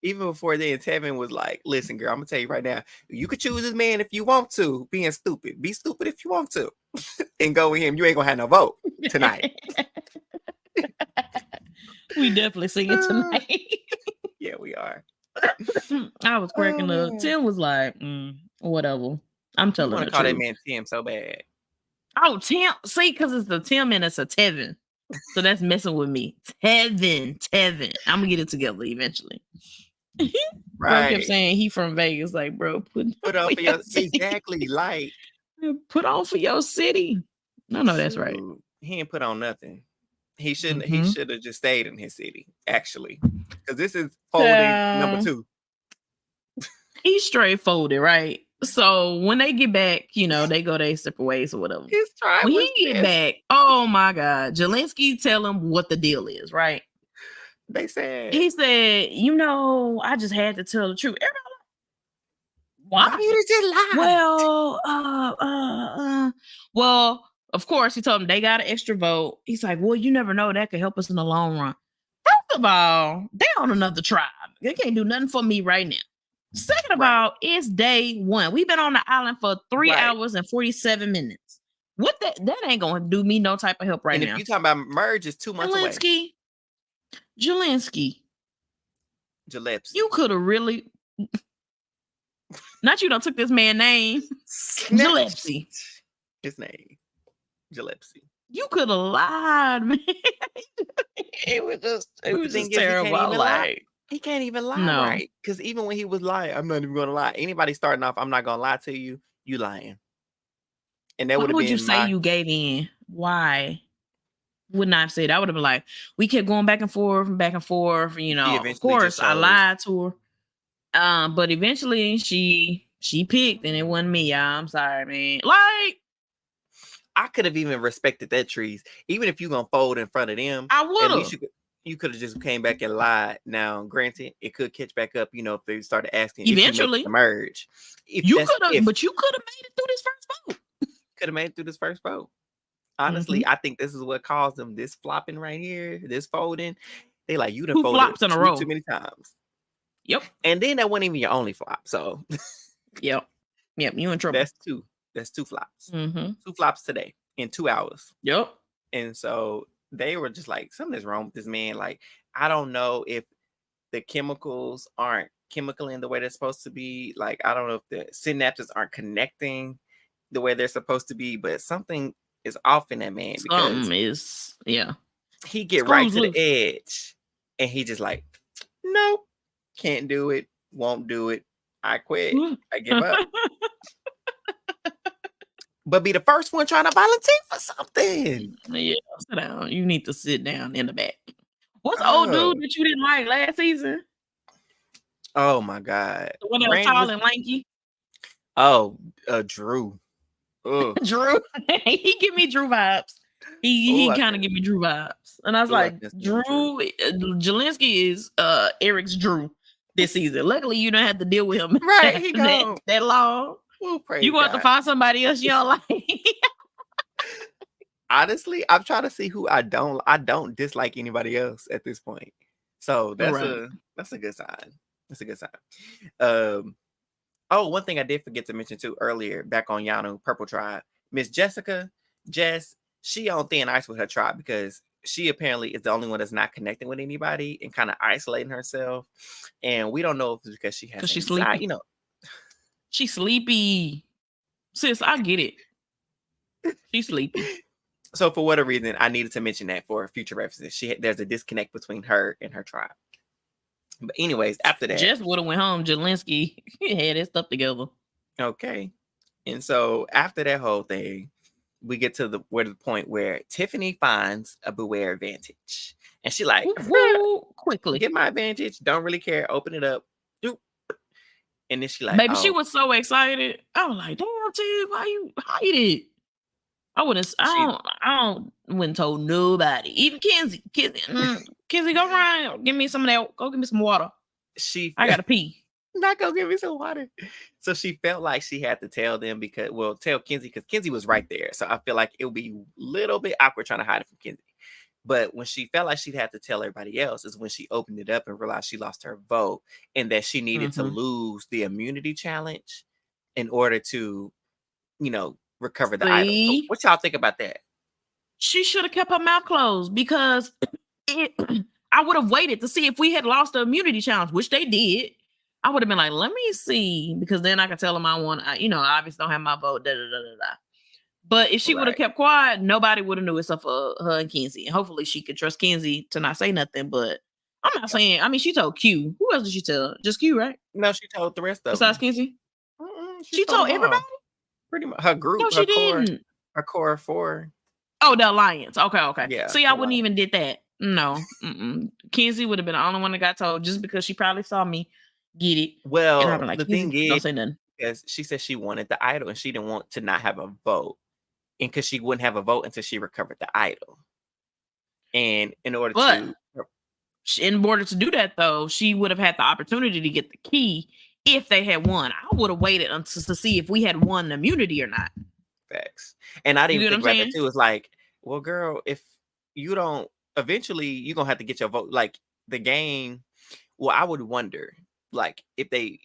Even before then, Tevin was like, listen, girl, I'm gonna tell you right now, you could choose this man if you want to, being stupid. Be stupid if you want to. And go with him. You ain't gonna have no vote tonight. We definitely singing tonight. Yeah, we are. I was cracking up. Tim was like, whatever. I'm telling you. I want to call that man Tim so bad. Oh, Tim. See, because it's the Tim and it's a Tevin. So that's messing with me. Tevin. I'm gonna get it together eventually. Bro kept saying he from Vegas. Like, bro, put on for your city. Exactly. Like, put on for your city. I know that's right. He ain't put on nothing. He shouldn't. He should have just stayed in his city, actually, because this is folding number 2. He's straight folded, right? So when they get back, they go their separate ways or whatever. His tribe When was he get pissed. back, oh my God, Zelensky tell him what the deal is, right? They said, He said, I just had to tell the truth. Everybody, why why? you just lie? Well, of course, he told them they got an extra vote. He's like, well, you never know. That could help us in the long run. First of all, they on another tribe. They can't do nothing for me right now. Second of all, it's day one. We've been on the island for 3 hours and 47 minutes. What that ain't gonna do me no type of help right now. And if you talking about merge, it's 2 months away. Zelensky. You could have really not you don't took this man's name. Zelensky. His name. Zelensky. You could have lied, man. it was just terrible. He can't even lie, right? Because even when he was lying, I'm not even gonna lie. Anybody starting off, I'm not gonna lie to you, you lying. And that would have been. Why would you say you gave in? Why? Wouldn't I have said? I would have been like, we kept going back and forth. Of course, I lied to her. But eventually she picked, and it wasn't me, y'all. I'm sorry, man. Like, I could have even respected that trees, even if you gonna fold in front of them. I would have. At least you could have just came back and lied. Now, granted, it could catch back up. If they started asking. Eventually, if you merge. You could have, but you could have made it through this first vote. Could have made it through this first vote. Honestly, I think this is what caused them this flopping right here, this folding. They like you done folded flops in a row too many times. Yep. And then that wasn't even your only flop. So Yep. You in trouble. That's two flops. 2 flops today in 2 hours. Yep. And so they were just like, something's wrong with this man. Like, I don't know if the chemicals aren't chemical in the way they're supposed to be. Like, I don't know if the synapses aren't connecting the way they're supposed to be, but something is off in that man. Because he get right to the edge and he just like, nope, can't do it, won't do it. I quit. I give up. But be the first one trying to volunteer for something. Yeah, sit down. You need to sit down in the back. What's the old dude that you didn't like last season? Oh my God. The one that was tall and lanky? Oh, Drew. Drew. He give me Drew vibes. He kind of give me Drew vibes. And I was like, Drew, Zelensky is Eric's Drew this season. Luckily, you don't have to deal with him that long. You going to find somebody else you don't like. Honestly, I'm trying to see who I don't dislike anybody else at this point. So that's a good sign. That's a good sign. One thing I did forget to mention too earlier, back on Yanu Purple Tribe, Miss Jess, she on thin ice with her tribe because she apparently is the only one that's not connecting with anybody and kind of isolating herself. And we don't know if it's because she has she's sleepy. She's sleepy. Sis, I get it. She's sleepy. So for whatever reason, I needed to mention that for future references. There's a disconnect between her and her tribe. But anyways, after that, Jess would have went home. Zelensky had his stuff together. Okay. And so after that whole thing, we get to the point where Tiffany finds a Byyyeee advantage. And she like, quickly get my advantage. Don't really care. Open it up. And then she like, baby, she was so excited. I was like, damn, Tiff, why you hide it? I wouldn't told nobody. Even Kenzie, go around. Give me some of that. Go give me some water. I gotta pee. Not go give me some water. So she felt like she had to tell them tell Kenzie because Kenzie was right there. So I feel like it would be a little bit awkward trying to hide it from Kenzie. But when she felt like she'd have to tell everybody else is when she opened it up and realized she lost her vote and that she needed to lose the immunity challenge in order to, recover the idol. So what y'all think about that? She should have kept her mouth closed because I would have waited to see if we had lost the immunity challenge, which they did. I would have been like, let me see, because then I could tell them I obviously don't have my vote. But if she would have kept quiet, nobody would have knew except for her and Kenzie. And hopefully she could trust Kenzie to not say nothing. But I'm not saying, she told Q. Who else did she tell? Just Q, right? No, she told the rest of them. Besides Kenzie? She told everybody? Pretty much. Her group. No, she didn't. Her core of 4. Oh, the alliance. Okay. Yeah. See, I wouldn't even did that. No. Kenzie would have been the only one that got told just because she probably saw me get it. Well, like, the thing is, don't say nothing. because she said she wanted the idol and she didn't want to not have a vote. And because she wouldn't have a vote until she recovered the idol. And in order But to in order to do that, though, she would have had the opportunity to get the key if they had won. I would have waited until to see if we had won immunity or not. facts. And I didn't You even get think what I'm about that saying? too. It's like, well, girl, if you don't, eventually you're gonna have to get your vote. Like the game. Well, I would wonder, like, if they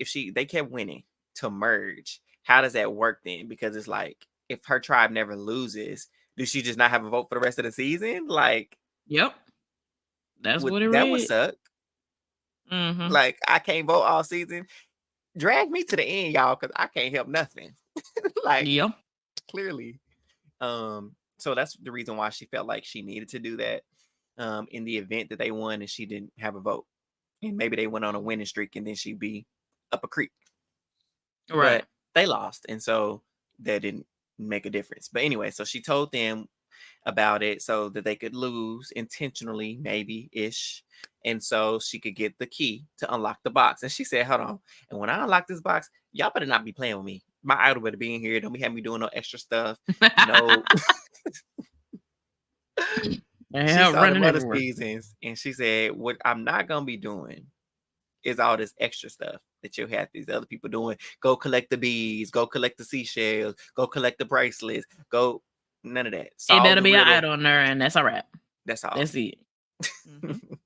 kept winning to merge, how does that work then? Because it's like, if her tribe never loses, does she just not have a vote for the rest of the season? Like, Yep. That's what it that would read. suck. Mm-hmm. Like, I can't vote all season. Drag me to the end, y'all, because I can't help nothing. Like, Yep. clearly. So that's the reason why she felt like she needed to do that. In the event that they won and she didn't have a vote. And maybe they went on a winning streak and then she'd be up a creek. Right. But they lost. And so that didn't make a difference. But anyway, so she told them about it so that they could lose intentionally, maybe ish. And so she could get the key to unlock the box. And she said, hold on. And when I unlock this box, y'all better not be playing with me. My idol better be in here. Don't be having me doing no extra stuff. No. She saw running them other everywhere. seasons and she said, what I'm not gonna be doing is all this extra stuff that you'll have these other people doing. Go collect the bees, go collect the seashells, go collect the bracelets, go none of that. It Solve better the be an riddle. idol in there, and that's all right. That's all. That's it. Mhm.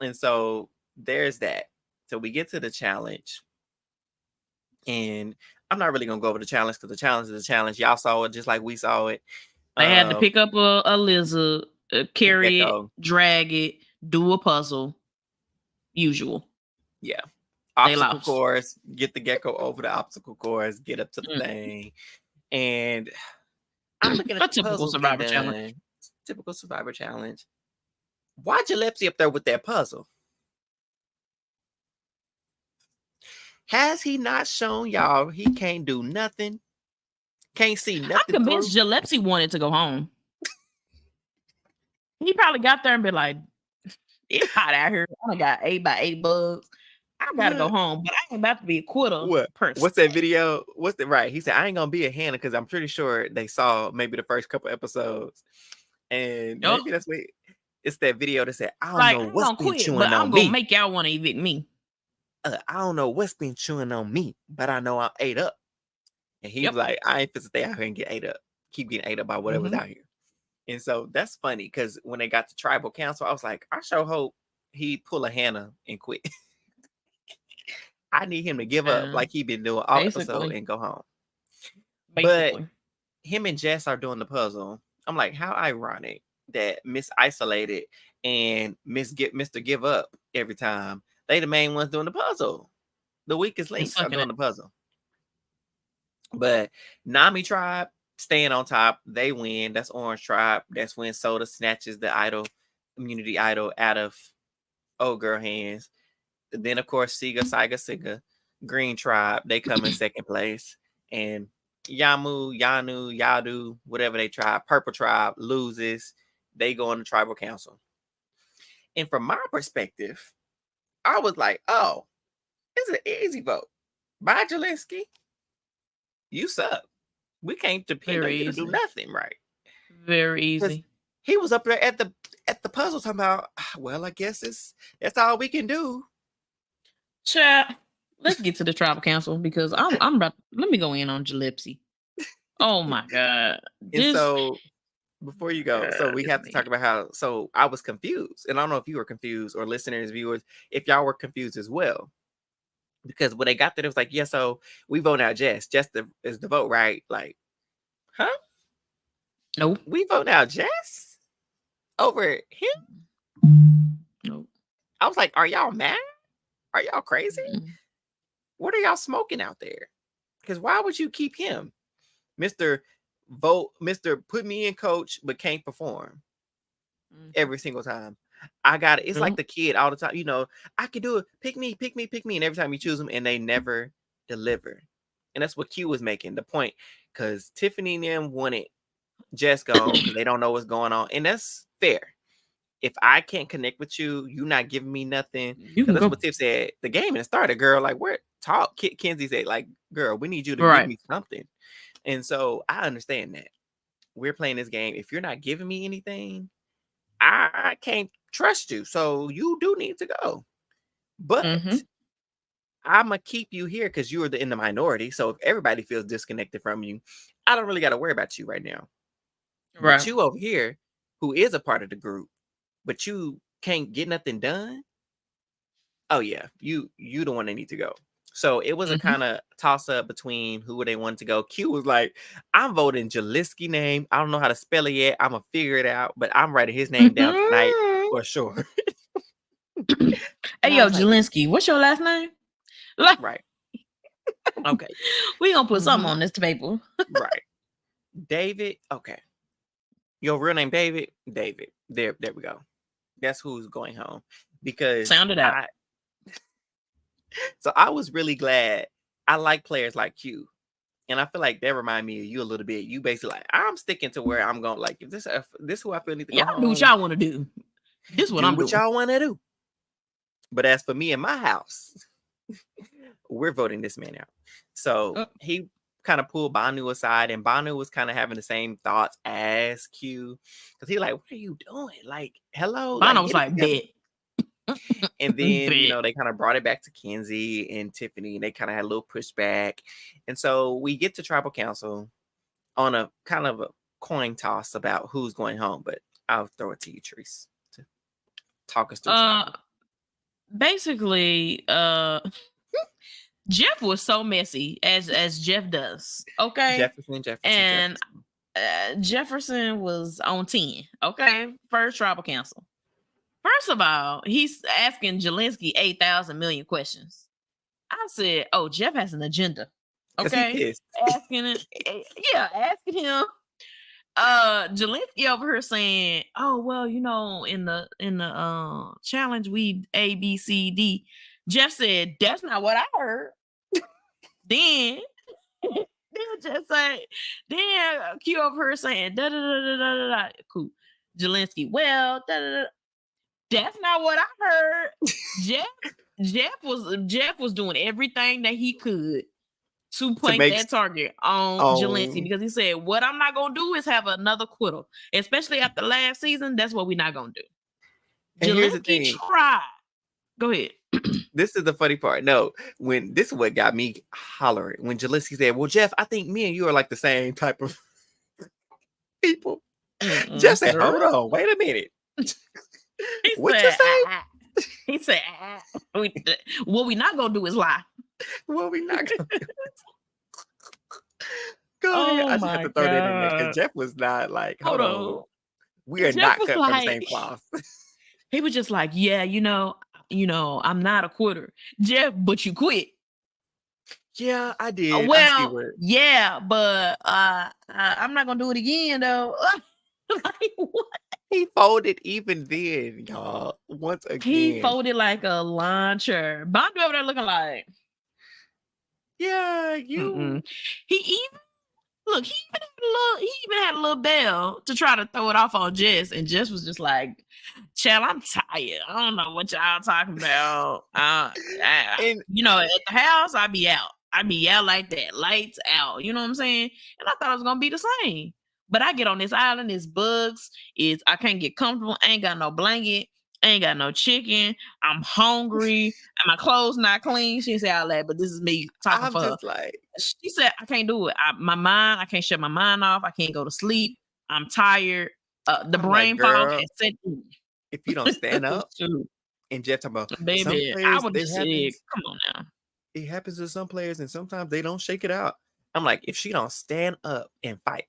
And so there's that. So we get to the challenge. And I'm not really gonna go over the challenge because the challenge is a challenge. Y'all saw it just like we saw it. They had to pick up a lizard, carry it, gecko. drag it, do a puzzle. Usual. Yeah. They Obstacle lost. course, get the gecko over the obstacle course, get up to the thing. And I'm looking at A the typical puzzles survivor being challenge. done. Typical survivor challenge. Why Gillespie up there with that puzzle? Has he not shown y'all he can't do nothing? Can't see nothing. I'm convinced through? Gillespie wanted to go home. He probably got there and be like, it's hot out here. I got 8 by 8 bugs. I gotta go home, but I ain't about to be a quitter person. What's that video? What's the right? He said, I ain't gonna be a Hannah because I'm pretty sure they saw maybe the first couple episodes. And maybe that's what it's that video that said, I don't know what's been chewing on me. I'm gonna make y'all want to evict me. I don't know what's been chewing on me, but I know I'm ate up. And he was like, I ain't fit to stay out here and get ate up. Keep getting ate up by whatever's out here. And so that's funny because when they got to tribal council, I was like, I sure hope he pull a Hannah and quit. I need him to give up like he been doing all episode and go home. But him and Jess are doing the puzzle. I'm like, how ironic that Miss Isolated and Mr. Give Up every time. They the main ones doing the puzzle. The weakest links are doing the puzzle. But Nami tribe staying on top. They win. That's Orange tribe. That's when Soda snatches the idol, immunity idol out of old girl hands. Then of course Siga, Green tribe. They come in second place. And Yamu, Yanu, Yadu, whatever they tribe, Purple tribe loses. They go on the tribal council. And from my perspective, I was like, oh, it's an easy vote. Bye, Jelinski. You suck. We can't depend on you to do nothing right. Very easy. He was up there at the puzzle talking about, well, I guess that's all we can do. Chat. Let's get to the tribal council because I'm about. Let me go in on Gillespie. Oh my god! And so before you go, so we have to talk about how. So I was confused, and I don't know if you were confused or listeners, viewers, if y'all were confused as well, because when they got there, it was like, yeah, so we vote out Jess. Jess is the vote, right? Like, huh? Nope. We vote out Jess over him. Nope. I was like, are y'all mad? Are y'all crazy? Mm-hmm. What are y'all smoking out there? Because why would you keep him? Mr. Put me in coach, but can't perform every single time. I got it. It's like the kid all the time. You know, I can do it. Pick me. And every time you choose them, and they never deliver. And that's what Q was making the point. Because Tiffany and them wanted Jess gone because they don't know what's going on. And that's fair. If I can't connect with you, you not giving me nothing. That's what Tiff said. The game has started, girl. Like, we're talk. Kenzie said, like, girl, we need you to give Right. me something. And so I understand that. We're playing this game. If you're not giving me anything, I can't trust you. So you do need to go. But Mhm. I'm going to keep you here because you are in the minority. So if everybody feels disconnected from you, I don't really got to worry about you right now. But Right. you over here, who is a part of the group, but you can't get nothing done. Oh yeah, you the one that need to go. So it was a Mhm. kind of toss up between who they wanted to go. Q was like, I'm voting Jaliski name. I don't know how to spell it yet. I'm gonna figure it out, but I'm writing his name down tonight for sure. Hey, And I yo, was like, Jalinsky, what's your last name? Like, right, okay, we gonna put something mhm, on this paper. right. David, okay. Your real name David? David. There we go. That's who's going home. Because Sound it out. I was really glad. I like players like Q. And I feel like that remind me of you a little bit. You basically like, I'm sticking to where I'm going. Like, if this who I feel need to go Y'all do what home, y'all want to do. This is what do I'm what doing. y'all want to do. But as for me and my house, we're voting this man out. So he kind of pulled Banu aside, and Banu was kind of having the same thoughts as Q. Because he like, what are you doing? Like, hello? Bono Like, was get it like, together. bet. And then, Bet. they kind of brought it back to Kenzie and Tiffany, and they kind of had a little pushback. And so we get to tribal council on a kind of a coin toss about who's going home, but I'll throw it to you, Treese, to talk us through tribal. Basically, Jeff was so messy as Jeff does. Okay. Jefferson. And Jefferson was on 10. Okay. First tribal council. First of all, he's asking Jalinsky 8,000 million questions. I said, oh, Jeff has an agenda. 'Cause he Okay. pissed. Asking asking him. Jalinsky over here saying, oh, well, in the challenge we ABCD. Jeff said, that's not what I heard. Then just say, then Q over here saying da da da da da da da. Cool. Jalinsky, well, da da da. That's not what I heard. Jeff was doing everything that he could to place make that target on Jalinsky because he said, what I'm not gonna do is have another quitter, especially after last season. That's what we're not gonna do. And here's the Jalinsky thing. tried. Go ahead. This is the funny part. No, when this is what got me hollering. When Jalinsky said, well, Jeff, I think me and you are like the same type of people. Jeff said, hold on, wait a minute. What you say? He said, what we not gonna do is lie. What we not gonna do? Go ahead. I just have to throw that in there because Jeff was not like, hold on. We are Jeff not cut from the same cloth. He was just like, yeah, I'm not a quitter. Jeff, but you quit. Yeah, I did. Well, yeah, but I'm not gonna do it again though. Like, what? He folded even then, y'all. Once again. He folded like a launcher. Bond over there looking like, yeah, you. Mm-mm. He even had a little bell to try to throw it off on Jess, and Jess was just like, "Child, I'm tired. I don't know what y'all talking about." At the house, I be out like that, lights out. You know what I'm saying? And I thought it was gonna be the same. But I get on this island, it's bugs, I can't get comfortable, I ain't got no blanket, I ain't got no chicken, I'm hungry, and my clothes not clean. She didn't say all that, but this is me talking for her. Like, she said, I can't do it. I can't shut my mind off. I can't go to sleep. I'm tired. The brain fog has set in. If you don't stand up, and Jeff talking about, baby, I would just say, come on now. It happens to some players, and sometimes they don't shake it out. I'm like, if she don't stand up and fight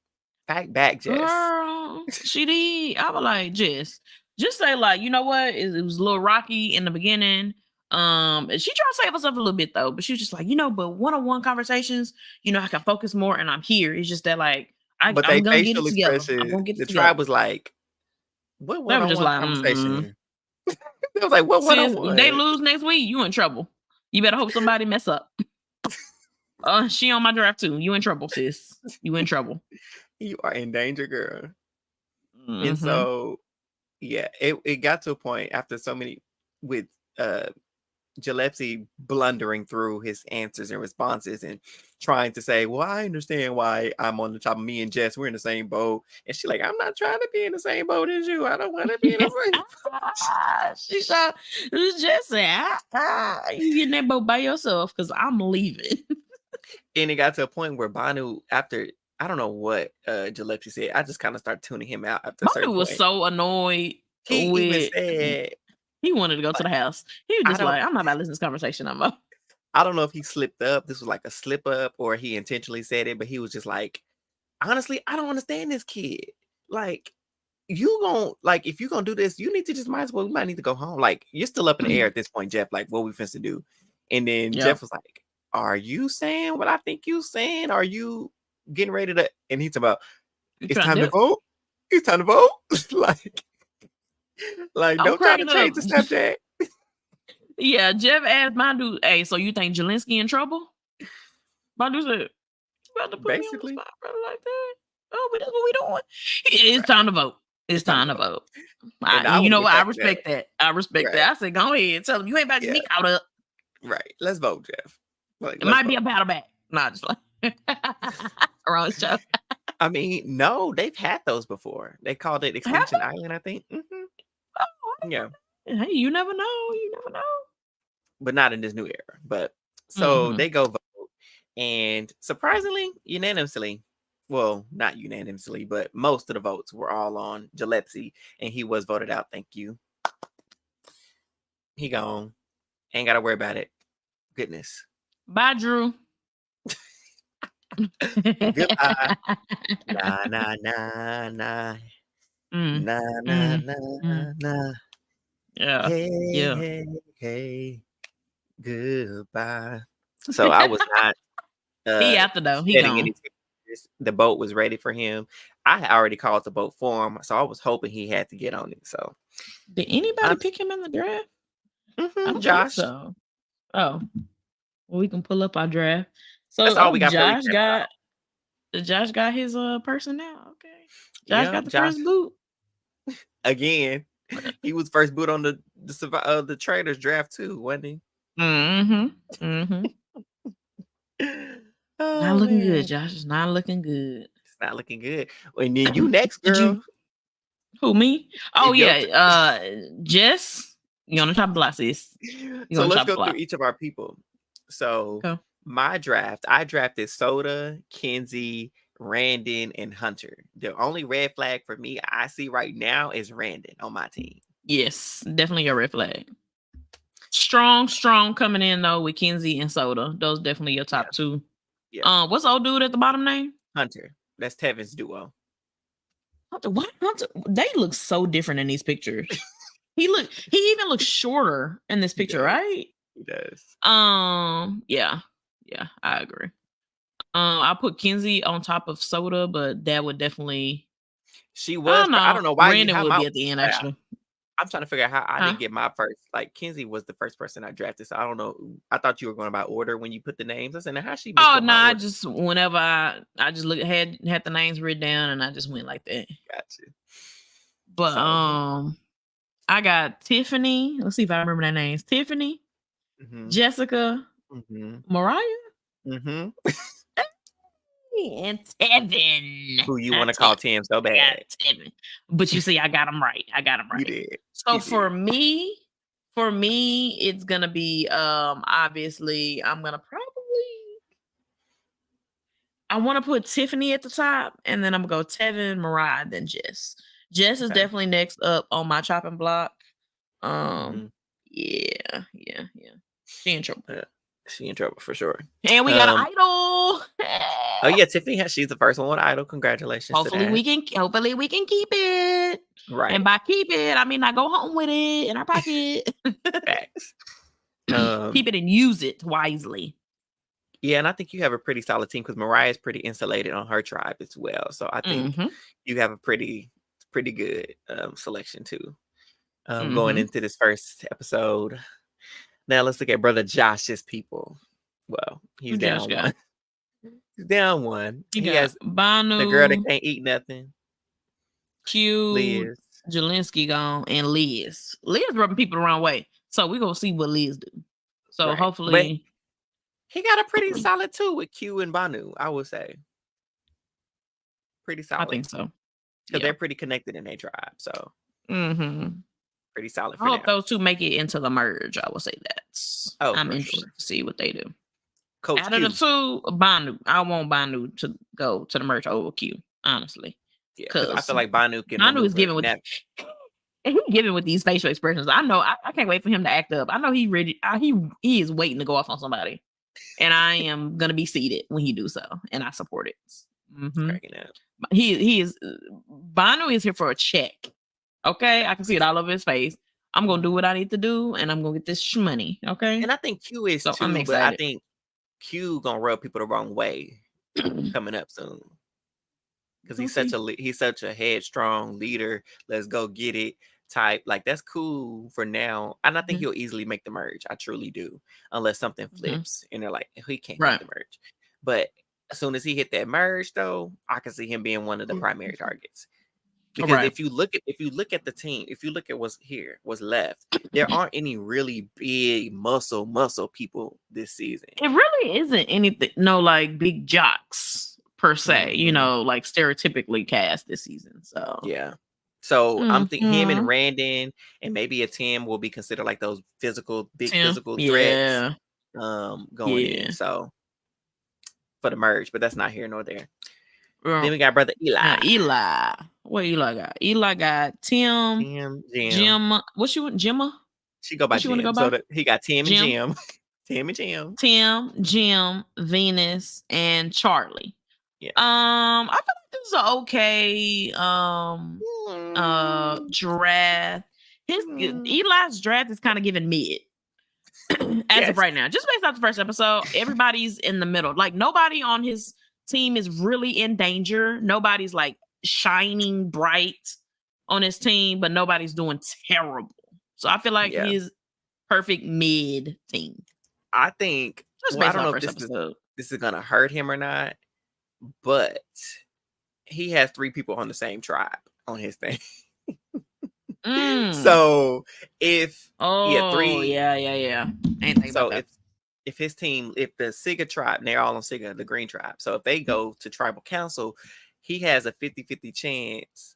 back, Jess. Girl, she did. I was like, Jess, just say like, you know what? It was a little rocky in the beginning. She tried to save herself a little bit though, but she was just like, but one-on-one conversations, I can focus more, and I'm here. It's just that like, I'm gonna get it together. I'm gonna get it together. The tribe was like, what one-on-one conversation? They was like, what one-on-one? If they lose next week, you in trouble. You better hope somebody mess up. She on my draft too. You in trouble, sis. You in trouble. You are in danger, girl. Mm-hmm. And so, yeah, it got to a point after so many with Gillespie blundering through his answers and responses and trying to say, well, I understand why I'm on the top of me and Jess. We're in the same boat. And she's like, I'm not trying to be in the same boat as you. I don't want to be in the same boat. She saw Jess said, you get in that boat by yourself because I'm leaving. And it got to a point where Banu, after, I don't know what Gillespie said, I just kind of started tuning him out after a certain Banu was point. so annoyed. He even said, he wanted to go to the house. He was just I like, I'm not about to listen to this conversation no more. I don't know if he slipped up. This was like a slip up or he intentionally said it, but he was just like, honestly, I don't understand this kid. Like, you gon' like, if you gonna do this, you need to just we might need to go home. Like, you're still up in the air at this point, Jeff. Like, what we finna do? And then Jeff was like, are you saying what I think you saying? Are you getting ready to? And he's about, it's time to vote. It's time to vote. like, don't try to change the subject. Yeah, Jeff asked Badu, hey, so you think Zelensky in trouble? Badu said, you about to put basically me on the spot, brother, like that? Oh, but that's what we doing. It's time to vote. It's time to vote. You know what? I respect that. I respect that. I said, go ahead. Tell him you ain't about to get me caught up. Right. Let's vote, Jeff. Like, it might be a battle back. Nah, just like wrong show. I mean, no, they've had those before. They called it Extinction Island, I think. Mm-hmm. Oh, yeah. Hey, you never know. You never know. But not in this new era. But so they go vote. And surprisingly, unanimously, well, not unanimously, but most of the votes were all on Gillespie. And he was voted out. Thank you. He gone. Ain't got to worry about it. Goodness. Bye, Drew. Goodbye. Nah, nah, nah, nah. Nah, nah, nah, nah. Yeah. Hey, hey. Goodbye. So I was not he after though. He gone. The boat was ready for him. I had already called the boat for him, so I was hoping he had to get on it. So did anybody pick him in the draft? Mm-hmm, Josh. So. Oh. Well, we can pull up our draft. So that's all we got. Josh got his person now. Okay. Josh got the first boot. Again. He was first boot on the Traders draft too, wasn't he? Mm-hmm. Mm-hmm. Not looking good, Josh. It's not looking good. It's not looking good. And then you next, girl. Who, me? Oh, yeah. Jess, you on the top of the block, sis. So let's go through each of our people. So my draft, I drafted Soda, Kenzie, Randon, and Hunter. The only red flag for me I see right now is Randon on my team. Yes, definitely a red flag. Strong coming in though with Kenzie and Soda. Those definitely your top two. Yeah. What's the old dude at the bottom name? Hunter. That's Tevin's duo. Hunter, what? Hunter? They look so different in these pictures. He even looks shorter in this picture, right? He does. Yeah, I agree. I put Kenzie on top of Soda, but that would definitely. She was. I don't know why. Brandon would be at the end. Actually, I'm trying to figure out how I didn't get my first. Like Kenzie was the first person I drafted, so I don't know. I thought you were going by order when you put the names. I said, now how she? Oh no, I just whenever I just had the names written down and I just went like that. Gotcha. But I got Tiffany. Let's see if I remember their names. Tiffany, Jessica, Mariah, and Tevin. Who you want to call Tim so bad? Tevin. But you see, I got him right. You did. So for me, it's gonna be obviously I'm gonna I want to put Tiffany at the top, and then I'm gonna go Tevin, Mariah, then Jess. Jess is definitely next up on my chopping block. Yeah. She in trouble. Yeah. She in trouble for sure. And we got an idol. Oh yeah, Tiffany she's the first one with idol. Congratulations. Hopefully we can keep it. Right. And by keep it, I mean I go home with it in our pocket. Facts. Keep it and use it wisely. Yeah, and I think you have a pretty solid team because Mariah is pretty insulated on her tribe as well. So I think you have a pretty good selection too. Going into this first episode. Now let's look at brother Josh's people. Well, he's down one. He's down one. He has Banu, the girl that can't eat nothing. Q, Liz, Zelensky gone, and Liz. Liz rubbing people the wrong way. So we're gonna see what Liz do. So Right. But hopefully, he got a pretty solid 2 with Q and Banu, I would say. Pretty I solid. think so. Because Yeah. they're pretty connected in their tribe. So Mm-hmm. pretty solid I for hope now. those two make it into the merge. I will say that. Oh, I'm for interested sure. to see what they do. Coach Out of Q. the two, Banu. I want Banu to go to the merge over Q, honestly. Yeah, because I feel like Banu can Banu is maneuver. giving with and he giving with these facial expressions. I know. I can't wait for him to act up. I know he ready. He is waiting to go off on somebody, and I am gonna be seated when he do so, and I support it. Mm-hmm. cracking up. He is. Banu is here for a check. Okay, I can see it all over his face. I'm gonna do what I need to do, and I'm gonna get this money. Okay, And I think Q is so I'm too, but I excited. think Q gonna rub people the wrong way coming up soon. Because he's such a headstrong leader. Let's go get it type. Like that's cool for now. And I think he'll easily make the merge. I truly do. Unless something flips and they're like, he can't make the merge. But as soon as he hit that merge though, I can see him being one of the primary targets. Because if you look at the team, if you look at what's left, there aren't any really big muscle people this season. It really isn't anything. No, like big jocks per se. You know, like stereotypically cast this season. So yeah. So I'm thinking him and Randon and maybe a Tim will be considered like those physical threats. Going in. So for the merge, but that's not here nor there. Then we got brother Eli. Eli. What Eli got? Eli got Tim, Jim. What she want? Jimma? She go by Jim. So he got Tim and Jim. Tim and Jim. Tim, Jim, Venus, and Charlie. Yeah. I feel like this is an okay draft. Eli's draft is kind of giving mid. As of right now. Just based off the first episode, everybody's in the middle. Like nobody on his team is really in danger. Nobody's like shining bright on his team, but nobody's doing terrible. So I feel like his perfect mid team. I think I don't know if this is gonna hurt him or not, but he has 3 people on the same tribe on his thing. So if he had 3, so if his team, if the Siga tribe, and they're all on Siga, the green tribe. So if they go to tribal council, he has a 50-50 chance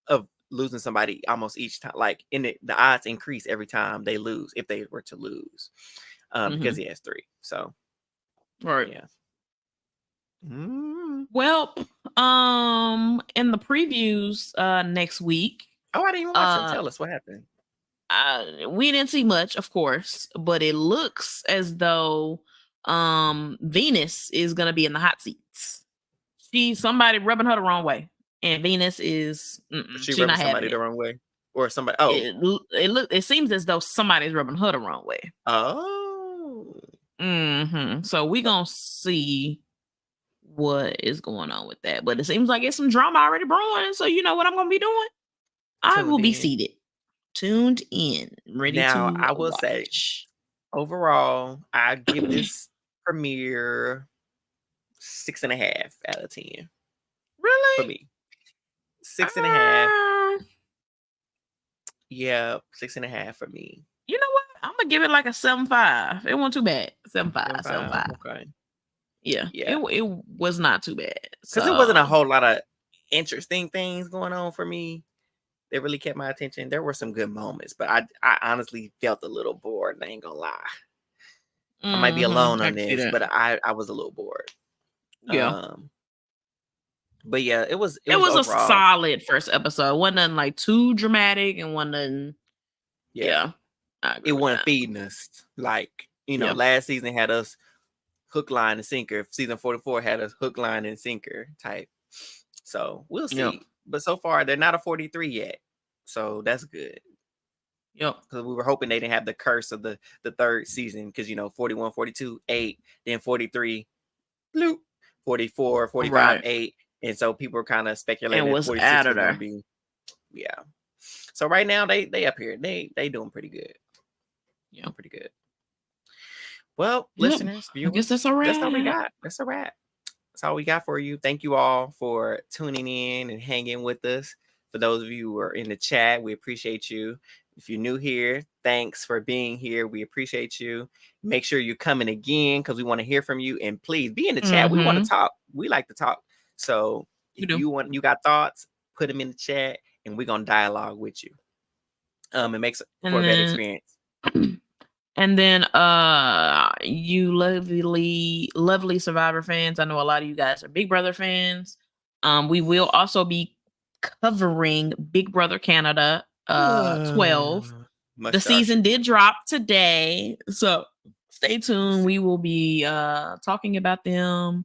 of losing somebody almost each time. Like the odds increase every time they lose, if they were to lose. Because he has 3. So yeah. Well, in the previews next week. Oh, I didn't even watch them. Tell us what happened. We didn't see much, of course, but it looks as though Venus is gonna be in the hot seats. She's somebody rubbing her the wrong way, and Venus is she rubbing somebody the wrong way, or somebody. Oh, it seems as though somebody's rubbing her the wrong way. Oh. So we gonna see what is going on with that, but it seems like it's some drama already brewing. So you know what I'm gonna be doing? I will be seated, tuned in, ready now, to I will watch. say, overall, I give this premiere 6.5 out of 10. Really? For me, 6.5. Yeah, 6.5 for me. You know what? I'm gonna give it like a 7.5. It wasn't too bad. 7.5. Okay. Yeah. It was not too bad. Because it wasn't a whole lot of interesting things going on for me. They really kept my attention. There were some good moments, but I honestly felt a little bored. I ain't gonna lie. I might be alone on this, but I was a little bored. Yeah. But yeah, it was a solid first episode. Wasn't nothing like too dramatic and wasn't. Yeah. It wasn't feeding us. Like, last season had us hook, line, and sinker. Season 44 had us hook, line, and sinker type. So we'll see. Yep. But so far, they're not a 43 yet. So that's good. Yep. Because we were hoping they didn't have the curse of the third season. Because, 41, 42, 8. Then 43, bloop. 44, 45, 8. And so people were kind of speculating. And was out of there. Yeah. So right now, they up here. They doing pretty good. Yeah. Pretty good. Well, listeners, viewers, I guess that's a wrap. That's all we got. That's a wrap. That's all we got for you. Thank you all for tuning in and hanging with us For those of you who are in the chat, we appreciate you. If you're new here, thanks for being here. We appreciate you. Make sure you're coming again because we want to hear from you. And please be in the chat. We want to talk. We like to talk. So if you got thoughts, put them in the chat and we're gonna dialogue with you. It makes for a better experience. And then you lovely Survivor fans. I know a lot of you guys are Big Brother fans. We will also be covering Big Brother Canada 12. The season did drop today, so stay tuned. We will be talking about them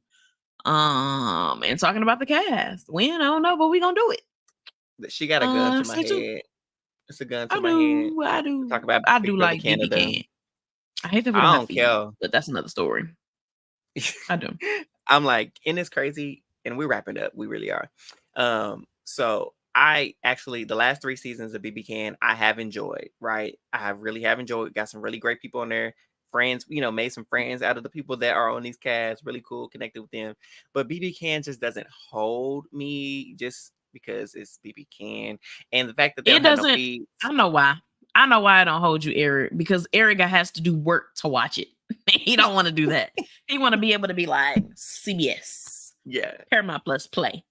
and talking about the cast. When, I don't know, but we're gonna do it. She got a gun to my head. It's a gun to my head. I do. Talk about I Big do Brother like Canada. BB. I hate that we don't care, but that's another story. I do. I'm like, and it's crazy, and we're wrapping up. We really are. So I actually, the last 3 seasons of BB Can, I have enjoyed, right? I really have enjoyed. Got some really great people on there. Friends, made some friends out of the people that are on these casts. Really cool, connected with them. But BB Can just doesn't hold me just because it's BB Can. And the fact that they don't have no feeds. I know why. I know why I don't hold you, Eric, because Eric has to do work to watch it. He don't want to do that. He want to be able to be like CBS. Yeah. Paramount Plus play.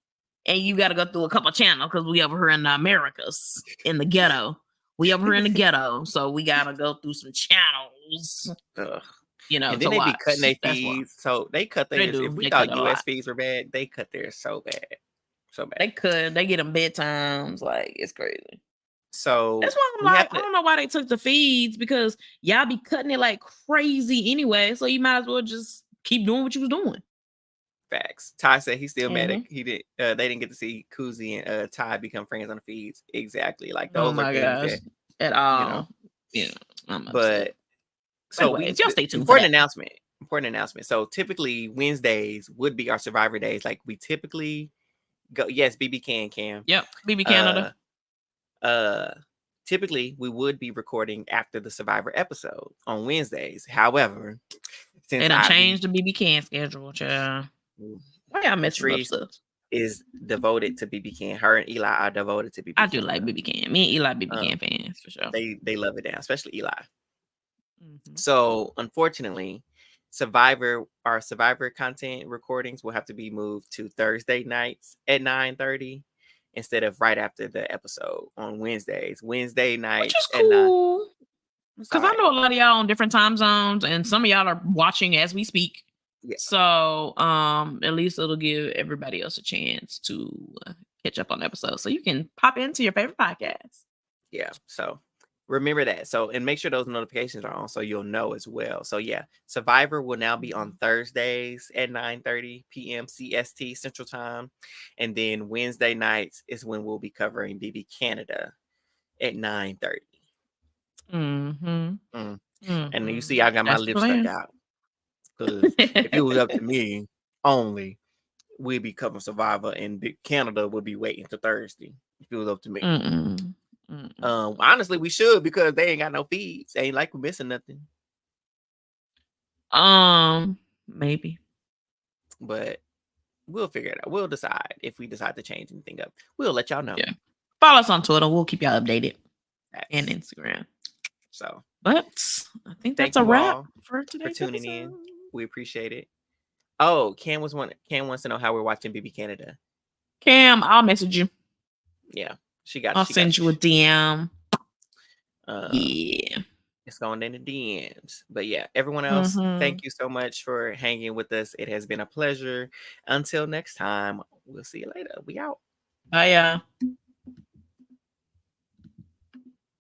And you got to go through a couple channels because we over here in the Americas, in the ghetto. We over here in the ghetto, so we got to go through some channels. And then they be cutting their feeds. So they cut theirs. If we thought US feeds were bad, they cut theirs so bad. So bad. They could. They get them bedtimes. Like, it's crazy. So that's why I'm like, I don't know why they took the feeds, because y'all be cutting it like crazy anyway. So you might as well just keep doing what you was doing. Facts. Ty said he's still mad at they didn't get to see Koozie and Ty become friends on the feeds. Exactly. Like those are things that at all. But so y'all stay tuned. Important announcement. So typically Wednesdays would be our Survivor days. Like we typically go. Yes, BB Cam. Yep, BB Canada. Typically we would be recording after the Survivor episode on Wednesdays. However, since they done changed the BB Can schedule, child. Why y'all messing up stuff? Is devoted to BB Can. Her and Eli are devoted to BB Can. I do like BB Can. Me and Eli BB Can fans for sure. They love it down, especially Eli. So unfortunately, our Survivor content recordings will have to be moved to Thursday nights at 9:30 instead of right after the episode on Wednesdays. Wednesday nights, which is cool. Because I know a lot of y'all on different time zones, and some of y'all are watching as we speak. Yeah. So at least it'll give everybody else a chance to catch up on episodes, so you can pop into your favorite podcast. Yeah. So remember that. So, and make sure those notifications are on so you'll know as well. So yeah, Survivor will now be on Thursdays at 9:30 p.m. CST Central Time. And then Wednesday nights is when we'll be covering BB Canada at 9:30. And you see, I got my lips stuck out. Because if it was up to me only, we'd be covering Survivor, and Canada would be waiting till Thursday. If it was up to me. Honestly, we should, because they ain't got no feeds. They ain't like we're missing nothing. Maybe. But we'll figure it out. We'll decide if we decide to change anything up. We'll let y'all know. Yeah. Follow us on Twitter. We'll keep y'all updated. And Instagram. So, but I think that's a wrap for today. For tuning in. We appreciate it. Oh, Cam wants to know how we're watching BB Canada. Cam, I'll message you. Yeah. I'll send you a DM. Yeah. It's going in the DMs. But yeah, everyone else, thank you so much for hanging with us. It has been a pleasure. Until next time, we'll see you later. We out. Bye.